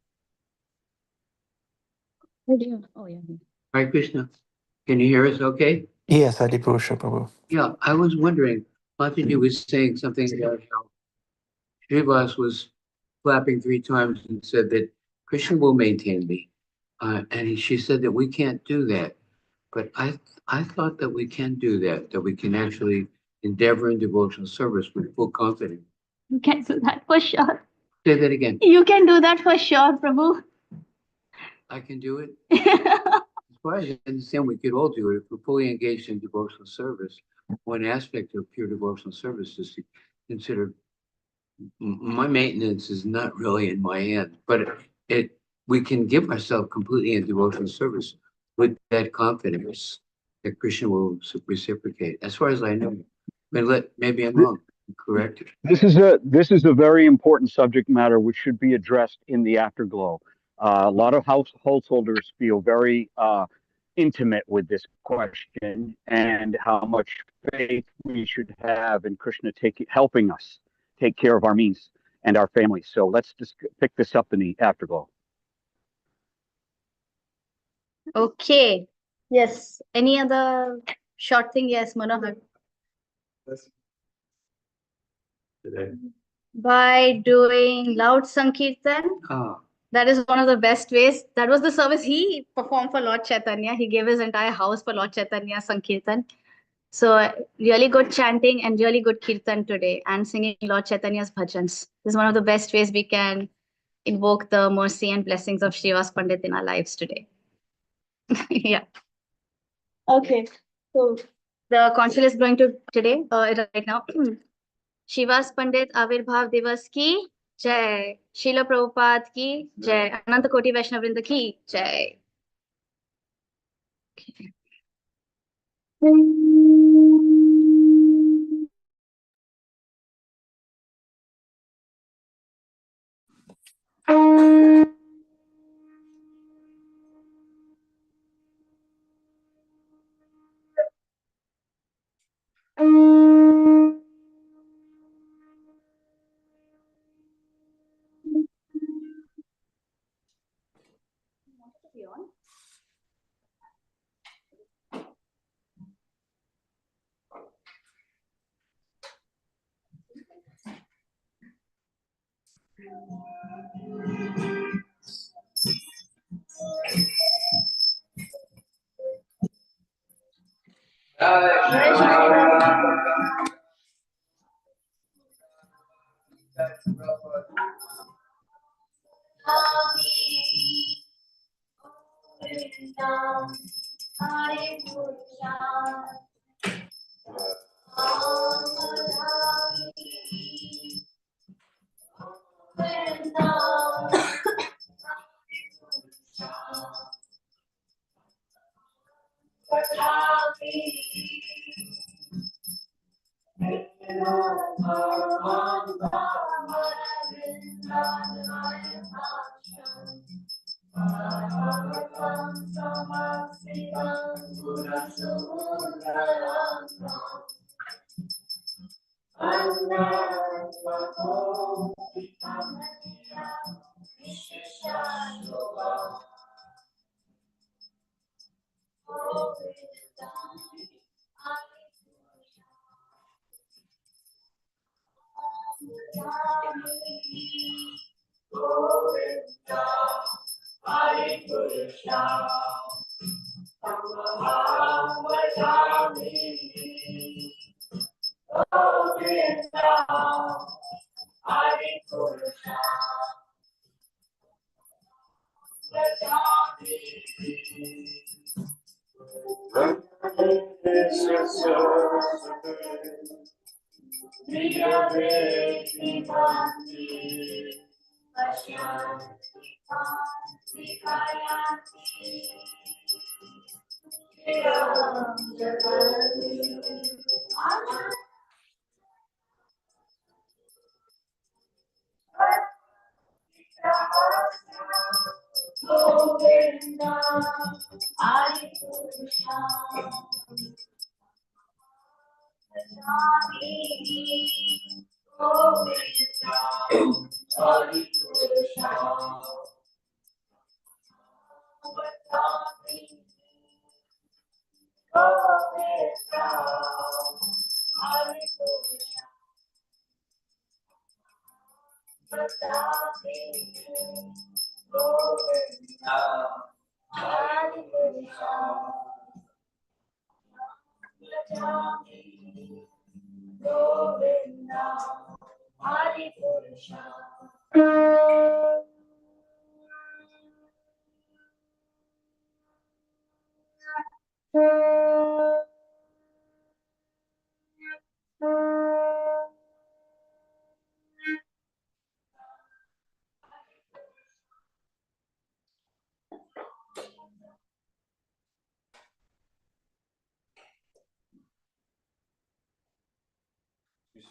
Oh, dear. Oh yeah. Hare Krishna. Can you hear us okay? Yes, Adipusha Prabhu. Yeah, I was wondering, Pandita was saying something about how Srivas was clapping 3 times and said that Krishna will maintain me. She said that we can't do that. But I thought that we can do that we can actually endeavor in devotional service with full confidence. You can do that for sure. Say that again. You can do that for sure, Prabhu. I can do it. As far as I understand, we could all do it if we're fully engaged in devotional service. One aspect of pure devotional service is to consider my maintenance is not really in my hands, but we can give ourselves completely in devotional service with that confidence that Krishna will reciprocate. As far as I know, maybe I'm wrong. Correct. This is a very important subject matter which should be addressed in the afterglow. A lot of householders feel very intimate with this question and how much faith we should have in Krishna helping us take care of our means and our families. So let's just pick this up in the afterglow. Okay. Yes. Any other short thing? Yes, Manohar. Today. By doing loud Sankirtan. Ah, That is one of the best ways. That was the service he performed for Lord Chaitanya. He gave his entire house for Lord Chaitanya Sankirtan. So really good chanting and really good kirtan today, and singing Lord Chaitanya's bhajans. This is one of the best ways we can invoke the mercy and blessings of Srivas Pandit in our lives today. Yeah. Okay. So the council is going to today, right now. Srivas Pandit Avirbhav Divas ki Jai. Srila Prabhupada ki Jai. Ananta Koti Vaishnava Vrinda ki Jai.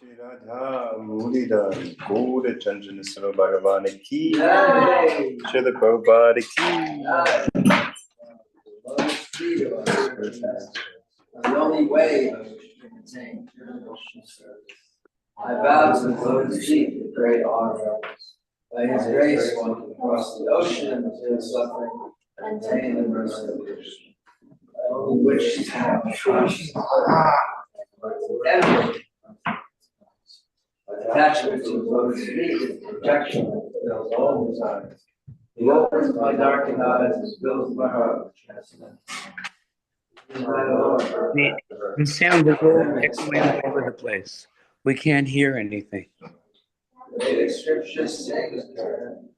Shri Radha Murida Gaura Chandana Sava Bhagavan Ki Srila Prabhupada Ki. The only way to attain pure devotional service. I vow to the Lord's feet with great honor. By His grace, one can cross the ocean of material suffering and attain the mercy of Krishna. I only wish to have enemy. Attachment to the Lord's feet is protection that fulfills all desires. He opens my darkened eyes and fills my heart with chastity. The sound is all echoing all over the place. We can't hear anything. The Vedic scriptures say that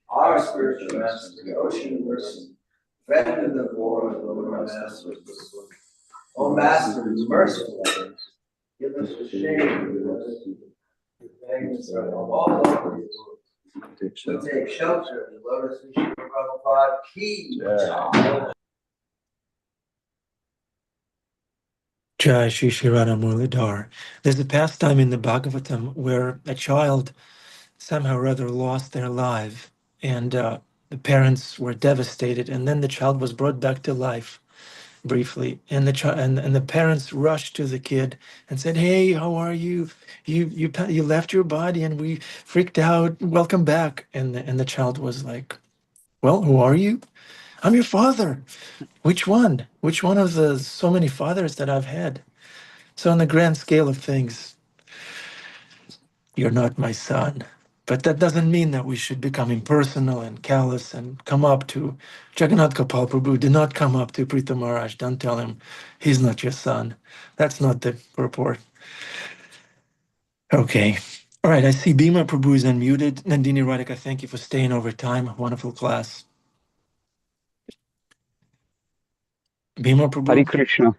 our spiritual master, the ocean of mercy, friend of the war of the Lord Master. O Master, who's merciful, give us the shade of the mercy. All over you. We take shelter in the lotus feet of Prabhupada Ki. Jai Shri Shri Radha Muralidhar. There's a pastime in the Bhagavatam where a child somehow or other lost their life, and the parents were devastated, and then the child was brought back to life briefly, and the parents rushed to the kid and said, "Hey, how are you? You left your body, and we freaked out. Welcome back." And the child was like, "Well, who are you? I'm your father. Which one? Which one of the so many fathers that I've had?" So on the grand scale of things, you're not my son. But that doesn't mean that we should become impersonal and callous and come up to Jagannath Kapal Prabhu. Do not come up to Prita Maharaj. Don't tell him he's not your son. That's not the purport. Okay. All right. I see Bhima Prabhu is unmuted. Nandini Radhika, thank you for staying over time. Wonderful class. Bhima Hare Prabhu. Krishna.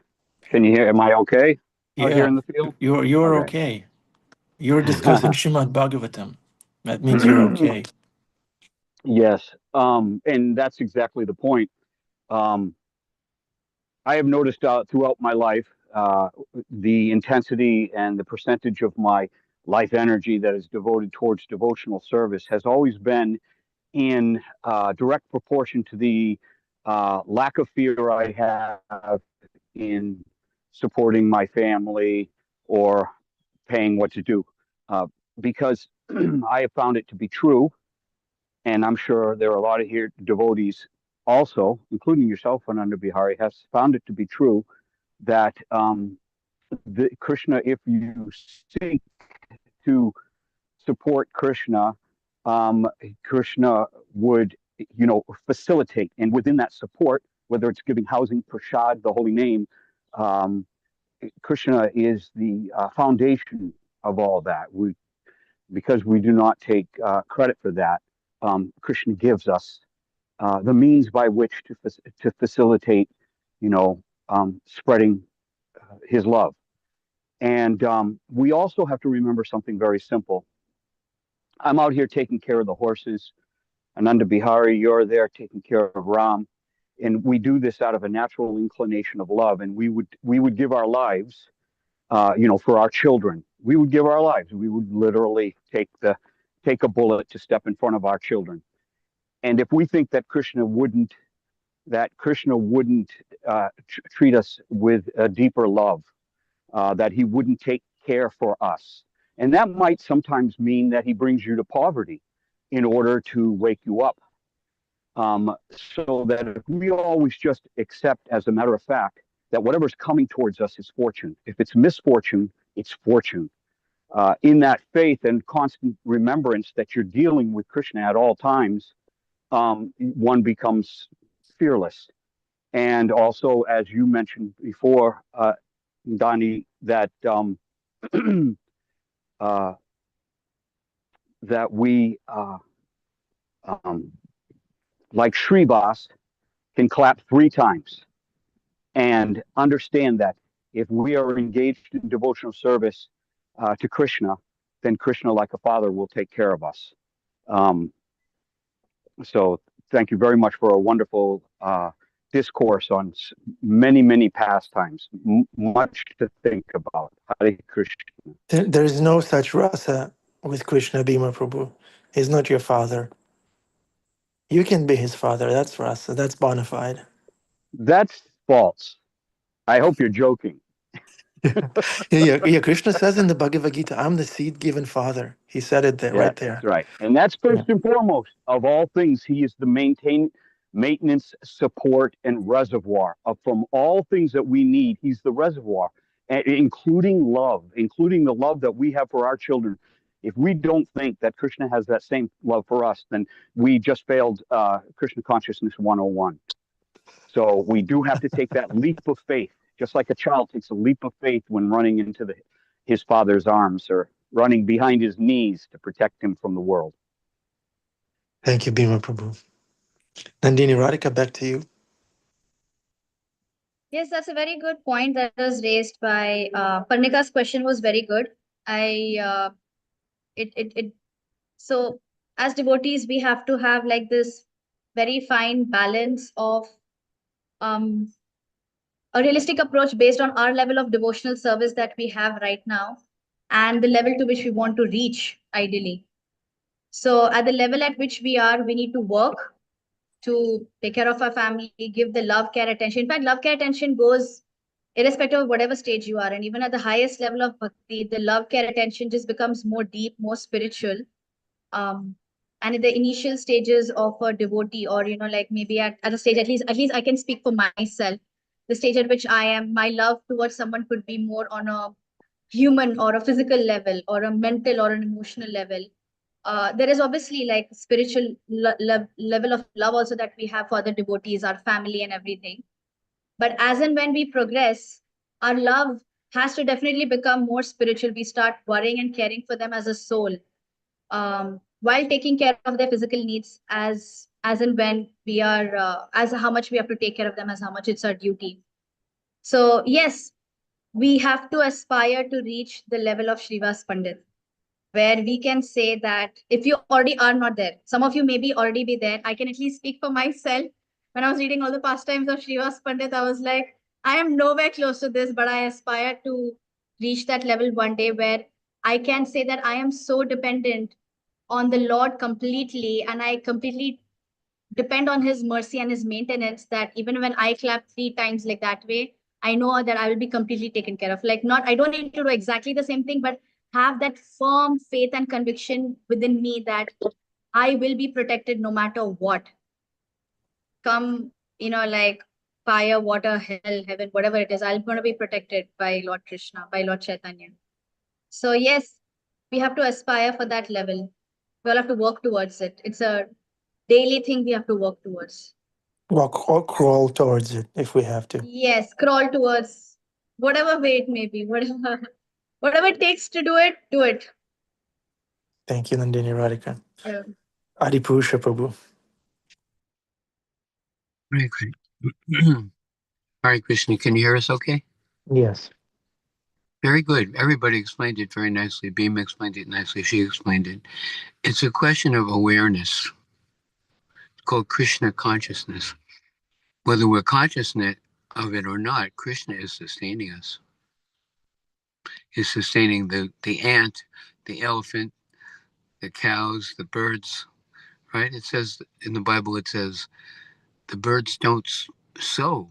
Can you hear? Am I okay out here Yeah, in the field? you're Okay. okay. You're discussing Srimad Bhagavatam. That means you're okay. Yes. And that's exactly the point. Um, I have noticed throughout my life the intensity and the percentage of my life energy that is devoted towards devotional service has always been in direct proportion to the lack of fear I have in supporting my family or paying what to do. Because I have found it to be true, and I'm sure there are a lot of here devotees also, including yourself, Ananda Bihari, has found it to be true that Krishna, if you seek to support Krishna, Krishna would, facilitate, and within that support, whether it's giving housing, prasad, the holy name, um, Krishna is the foundation of all that. Because we do not take credit for that, Krishna gives us the means by which to facilitate, spreading his love. And we also have to remember something very simple. I'm out here taking care of the horses. Ananda Bihari, you're there taking care of Ram. And we do this out of a natural inclination of love. And we would give our lives, for our children. We would give our lives. We would literally take a bullet to step in front of our children. And if we think that Krishna wouldn't treat us with a deeper love, that he wouldn't take care for us. And that might sometimes mean that he brings you to poverty in order to wake you up. So that if we always just accept, as a matter of fact, that whatever's coming towards us is fortune. If it's misfortune, it's fortune. In that faith and constant remembrance that you're dealing with Krishna at all times, one becomes fearless. And also, as you mentioned before, Dani, that that we, like Srivasa, can clap 3 times and understand that if we are engaged in devotional service to Krishna, then Krishna, like a father, will take care of us. So thank you very much for a wonderful discourse on many, many pastimes. Much to think about. Hare Krishna. There is no such rasa with Krishna, Bhima Prabhu. He's not your father. You can be his father. That's rasa. That's bona fide. That's false. I hope you're joking. Yeah. Krishna says in the Bhagavad Gita, I'm the seed-given father. He said it there, Yeah, right there. that's right. And that's first and foremost of all things. He is the maintenance, support, and reservoir from all things that we need. He's the reservoir, including love, including the love that we have for our children. If we don't think that Krishna has that same love for us, then we just failed Krishna Consciousness 101. So we do have to take that leap of faith, just like a child takes a leap of faith when running into his father's arms or running behind his knees to protect him from the world. Thank you, Bhima Prabhu. Nandini Radhika, back to you. Yes, that's a very good point that was raised by Parnika's question was very good. So as devotees, we have to have like this very fine balance of a realistic approach based on our level of devotional service that we have right now and the level to which we want to reach ideally. So at the level at which we are, we need to work to take care of our family, give the love, care, attention. In fact, love, care, attention goes irrespective of whatever stage you are. And even at the highest level of bhakti, the love, care, attention just becomes more deep, more spiritual. And in the initial stages of a devotee, or like maybe at a stage, at least I can speak for myself. The stage at which I am, my love towards someone could be more on a human or a physical level, or a mental or an emotional level. there is obviously like spiritual level of love also that we have for the devotees, our family and everything. But as and when we progress, our love has to definitely become more spiritual. We start worrying and caring for them as a soul, while taking care of their physical needs as and when we are, as how much we have to take care of them, as how much it's our duty. So yes, we have to aspire to reach the level of Srivas Pandit, where we can say that if you already are not there, some of you maybe already be there. I can at least speak for myself. When I was reading all the pastimes of Srivas Pandit, I was like, I am nowhere close to this, but I aspire to reach that level one day where I can say that I am so dependent on the Lord completely, and I completely depend on his mercy and his maintenance, that even when I clap 3 times like that way, I know that I will be completely taken care of. Like, not, I don't need to do exactly the same thing, but have that firm faith and conviction within me that I will be protected no matter what. Come, like fire, water, hell, heaven, whatever it is, I'm going to be protected by Lord Krishna, by Lord Chaitanya. So yes, we have to aspire for that level. We all have to work towards it. It's a daily thing we have to work towards. Walk or crawl towards it if we have to. Yes, crawl towards whatever way it may be, whatever it takes to do it, do it. Thank you, Nandini Radhika. Yeah. Adipusha Prabhu. Very good. Hare Krishna, can you hear us okay? Yes. Very good. Everybody explained it very nicely. Bhima explained it nicely. She explained it. It's a question of awareness. It's called Krishna consciousness. Whether we're conscious of it or not, Krishna is sustaining us. He's sustaining the ant, the elephant, the cows, the birds, right? It says in the Bible, it says, the birds don't sow.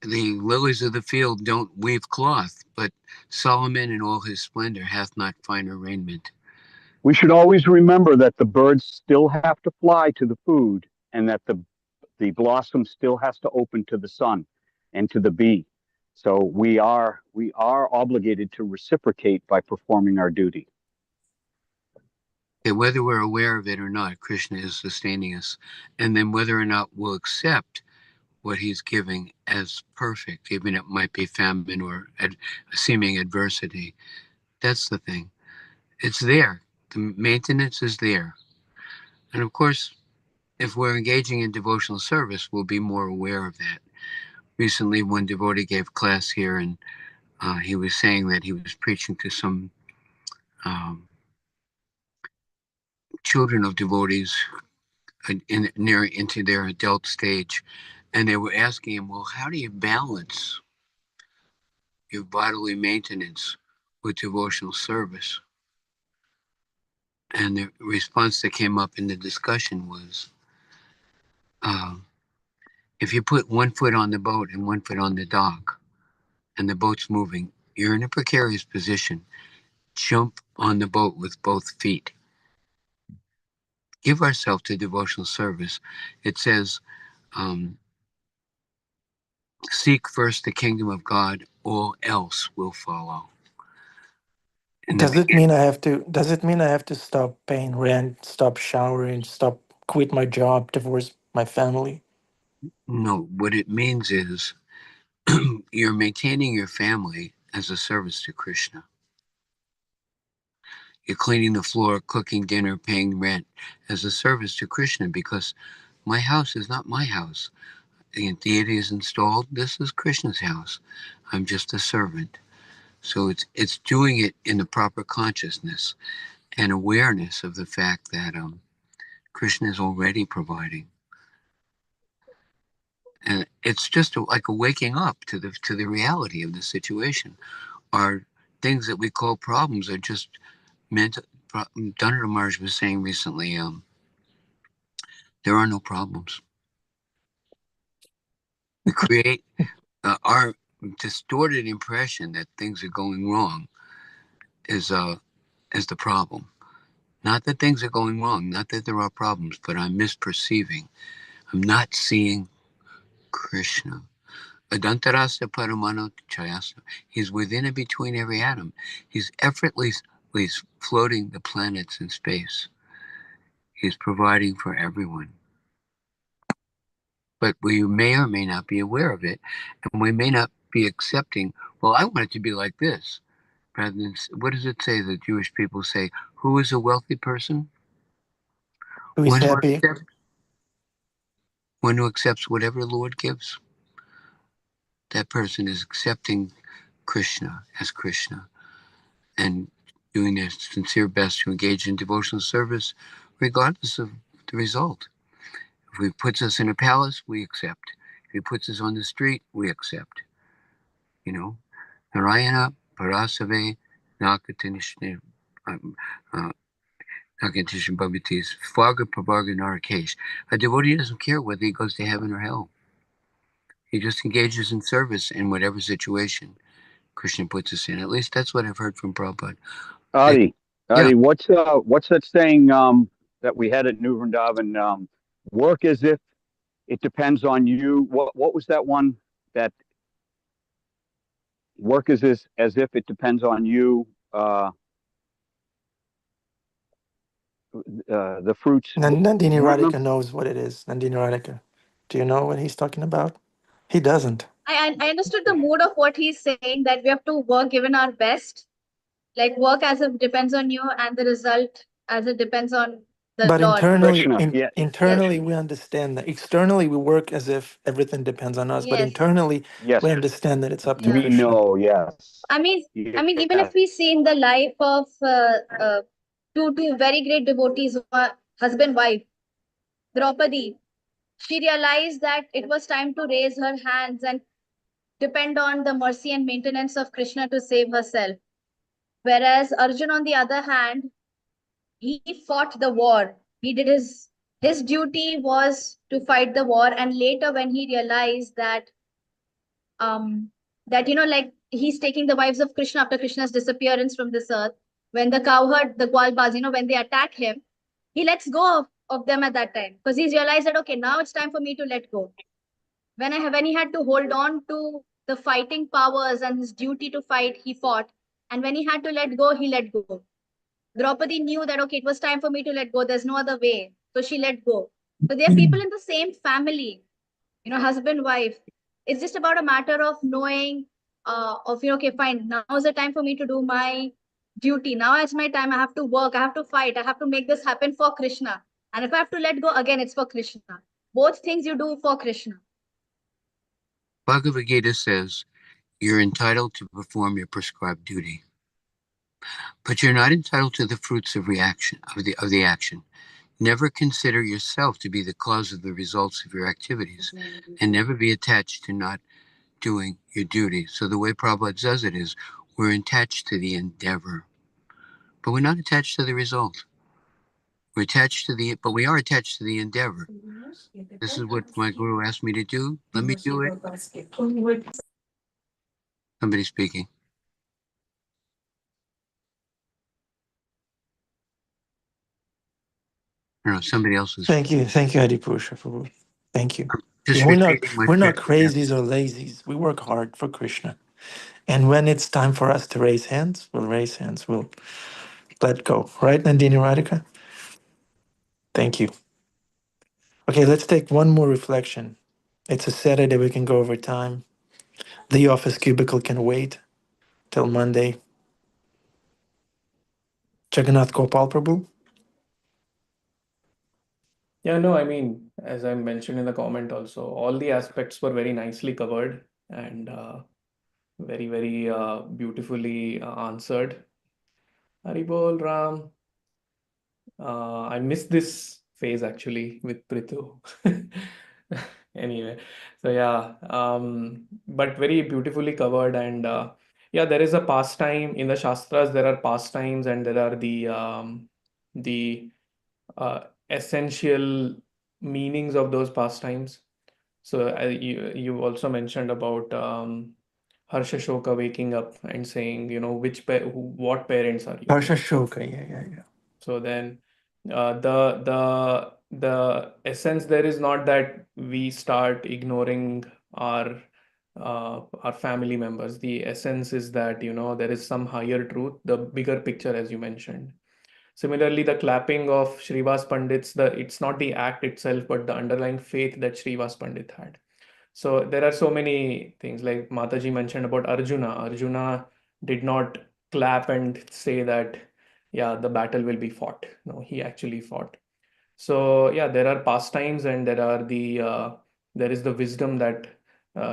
The lilies of the field don't weave cloth, but Solomon in all his splendor hath not finer raiment. We should always remember that the birds still have to fly to the food, and that the blossom still has to open to the sun and to the bee. So we are obligated to reciprocate by performing our duty. And whether we're aware of it or not, Krishna is sustaining us. And then whether or not we'll accept what he's giving as perfect, even it might be famine or seeming adversity. That's the thing. It's there. The maintenance is there. And of course, if we're engaging in devotional service, we'll be more aware of that. Recently, one devotee gave class here, and he was saying that he was preaching to some children of devotees near into their adult stage, and they were asking him, well, how do you balance your bodily maintenance with devotional service? And the response that came up in the discussion was, if you put one foot on the boat and one foot on the dock, and the boat's moving, you're in a precarious position. Jump on the boat with both feet. Give ourselves to devotional service. It says, seek first the kingdom of God, all else will follow. Does it mean I have to stop paying rent, stop showering, stop quit my job, divorce my family? No, what it means is you're maintaining your family as a service to Krishna. You're cleaning the floor, cooking dinner, paying rent as a service to Krishna, because my house is not my house. The deity is installed. This is Krishna's house. I'm just a servant. So it's doing it in the proper consciousness and awareness of the fact that Krishna is already providing. And it's just like a waking up to the reality of the situation. Our things that we call problems are just meant. Dhanara Maharaj was saying recently, there are no problems. We create our distorted impression that things are going wrong is the problem. Not that things are going wrong, not that there are problems, but I'm misperceiving. I'm not seeing Krishna. Adantarasa Paramano Chayasa. He's within and between every atom. He's effortlessly He's floating the planets in space. He's providing for everyone. But we may or may not be aware of it, and we may not be accepting, well, I want it to be like this. Rather than, what does it say? The Jewish people say, who is a wealthy person? Who is happy? One who accepts whatever the Lord gives. That person is accepting Krishna as Krishna and doing their sincere best to engage in devotional service, regardless of the result. If he puts us in a palace, we accept. If he puts us on the street, we accept. You know, Narayana Parasave Nakatanishne Nakatishan Bhagavatis Phaga Prabhaga Narakesh. A devotee doesn't care whether he goes to heaven or hell. He just engages in service in whatever situation Krishna puts us in. At least that's what I've heard from Prabhupada. Adi, Yeah. what's that saying that we had at New Vrindavan? Work as if it depends on you. What was that one? That work as if it depends on you. The fruits. Nandini Do you remember? Radhika knows what it is. Nandini Radhika. Do you know what he's talking about? He doesn't. I understood the mood of what he's saying, that we have to work given our best, like work as it depends on you, and the result as it depends on the But Lord. Krishna. Yeah. internally, we understand that. Externally, we work as if everything depends on us. But Yes. internally, Yes. we understand that it's up to Yeah. We Krishna. know. Yes. I mean, Yeah. even if we see in the life of two very great devotees, husband wife, Draupadi, she realized that it was time to raise her hands and depend on the mercy and maintenance of Krishna to save herself. Whereas Arjun, on the other hand, he fought the war. He did his duty was to fight the war, and later when he realized um that like he's taking the wives of Krishna after Krishna's disappearance from this earth, when the cowherd, the Gwalbaz, when they attack him, he lets go of them at that time, because he's realized that okay, now it's time for me to let go. When he had to hold on to the fighting powers and his duty to fight, he fought. And when he had to let go, he let go. Draupadi knew that, okay, it was time for me to let go. There's no other way. So she let go. So there are people in the same family, husband, wife. It's just about a matter of knowing, okay, fine, now is the time for me to do my duty. Now it's my time. I have to work. I have to fight. I have to make this happen for Krishna. And if I have to let go, again, it's for Krishna. Both things you do for Krishna. Bhagavad Gita says you're entitled to perform your prescribed duty, but you're not entitled to the fruits of the action. Never consider yourself to be the cause of the results of your activities, and never be attached to not doing your duty. So the way Prabhupada says it is, we're attached to the endeavor, but we're not attached to the result. We're attached to but we are attached to the endeavor. This is what my guru asked me to do. Let me do it. Somebody speaking. No, somebody else is. Thank you, Adipusha, for thank you. Just We're repeating what not Krishna crazies or lazies. We work hard for Krishna. And when it's time for us to raise hands, we'll raise hands. We'll let go. Right, Nandini Radhika? Thank you. Okay, let's take one more reflection. It's a Saturday, we can go over time. The office cubicle can wait till Monday. Jagannath Gopal Prabhu? Yeah, no, I mean, as I mentioned in the comment also, all the aspects were very nicely covered and very, very beautifully answered. Haribol Ram. I missed this phase actually with Prithu. Anyway, so yeah, but very beautifully covered. And yeah, there is a pastime in the Shastras. There are pastimes and there are the essential meanings of those pastimes. So you also mentioned about Harsha Shoka waking up and saying, what parents are you? Harsha Shoka, yeah. So then the essence there is not that we start ignoring our our family members. The essence is that, there is some higher truth, the bigger picture, as you mentioned. Similarly, the clapping of Srivas Pandits, it's not the act itself, but the underlying faith that Srivas Pandit had. So there are so many things, like Mataji mentioned about Arjuna. Arjuna did not clap and say that, yeah, the battle will be fought. No, he actually fought. So yeah, there are pastimes, and there is the wisdom that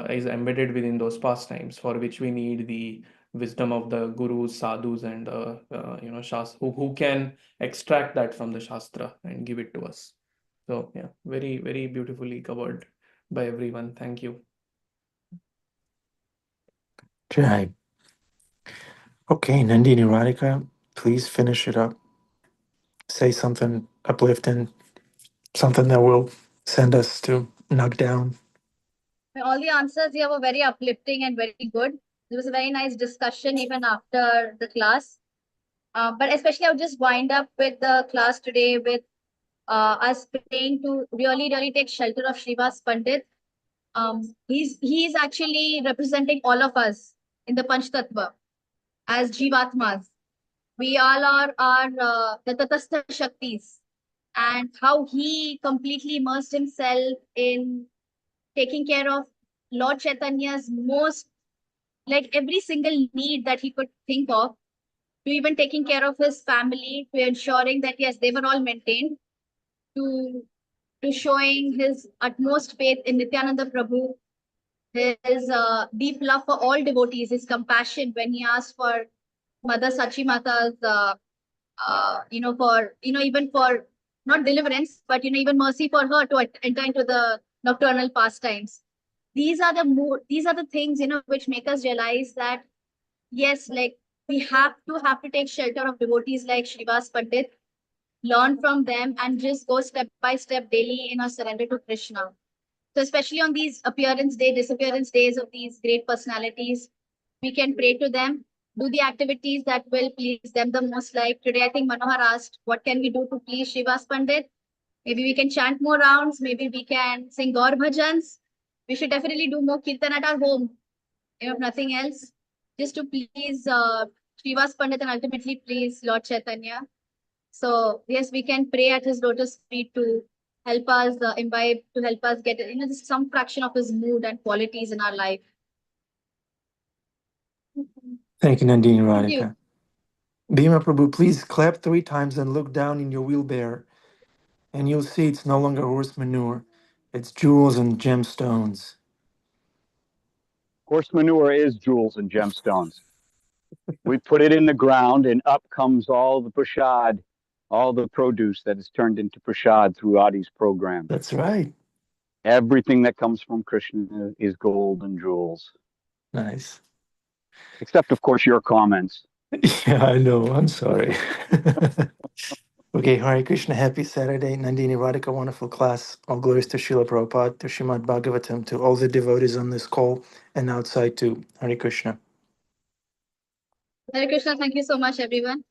is embedded within those pastimes, for which we need the wisdom of the gurus, sadhus, and who can extract that from the shastra and give it to us. So yeah, very, very beautifully covered by everyone. Thank you. Jai. Okay, Nandini, Radhika, please finish it up. Say something uplifting, something that will send us to knock down. All the answers here were very uplifting and very good. It was a very nice discussion even after the class. But especially, I would just wind up with the class today with us praying to really, really take shelter of Srivas Pandit. He's actually representing all of us in the Panch Tattva as Jivatmas. We all are the Tatastha Shaktis, and how he completely immersed himself in taking care of Lord Chaitanya's most, like every single need that he could think of, to even taking care of his family, to ensuring that yes, they were all maintained, to showing his utmost faith in Nityananda Prabhu, his deep love for all devotees, his compassion when he asked for Mother Sachi Mata's, for, even for not deliverance, but, even mercy for her to enter into the nocturnal pastimes. These are the things, which make us realize that, yes, like we have to take shelter of devotees like Srivas Pandit, learn from them, and just go step by step daily in our surrender to Krishna. So especially on these disappearance days of these great personalities, we can pray to them, do the activities that will please them the most. Like today, I think Manohar asked, what can we do to please Srivas Pandit? Maybe we can chant more rounds. Maybe we can sing Gaur bhajans. We should definitely do more kirtan at our home, if nothing else, just to please Srivas Pandit and ultimately please Lord Chaitanya. So yes, we can pray at his lotus feet to help us imbibe, to help us get just some fraction of his mood and qualities in our life. Thank you, Nandini, Thank you. Radhika. Bhima Prabhu, please clap 3 times and look down in your wheelbarrow, and you'll see it's no longer horse manure. It's jewels and gemstones. Horse manure is jewels and gemstones. We put it in the ground, and up comes all the prasad, all the produce that is turned into prasad through Adi's program. That's right. Everything that comes from Krishna is gold and jewels. Nice. Except, of course, your comments. Yeah, I know. I'm sorry. Okay, Hare Krishna. Happy Saturday. Nandini, Radhika, wonderful class. All glories to Srila Prabhupada, to Srimad Bhagavatam, to all the devotees on this call and outside too. Hare Krishna. Hare Krishna. Thank you so much, everyone.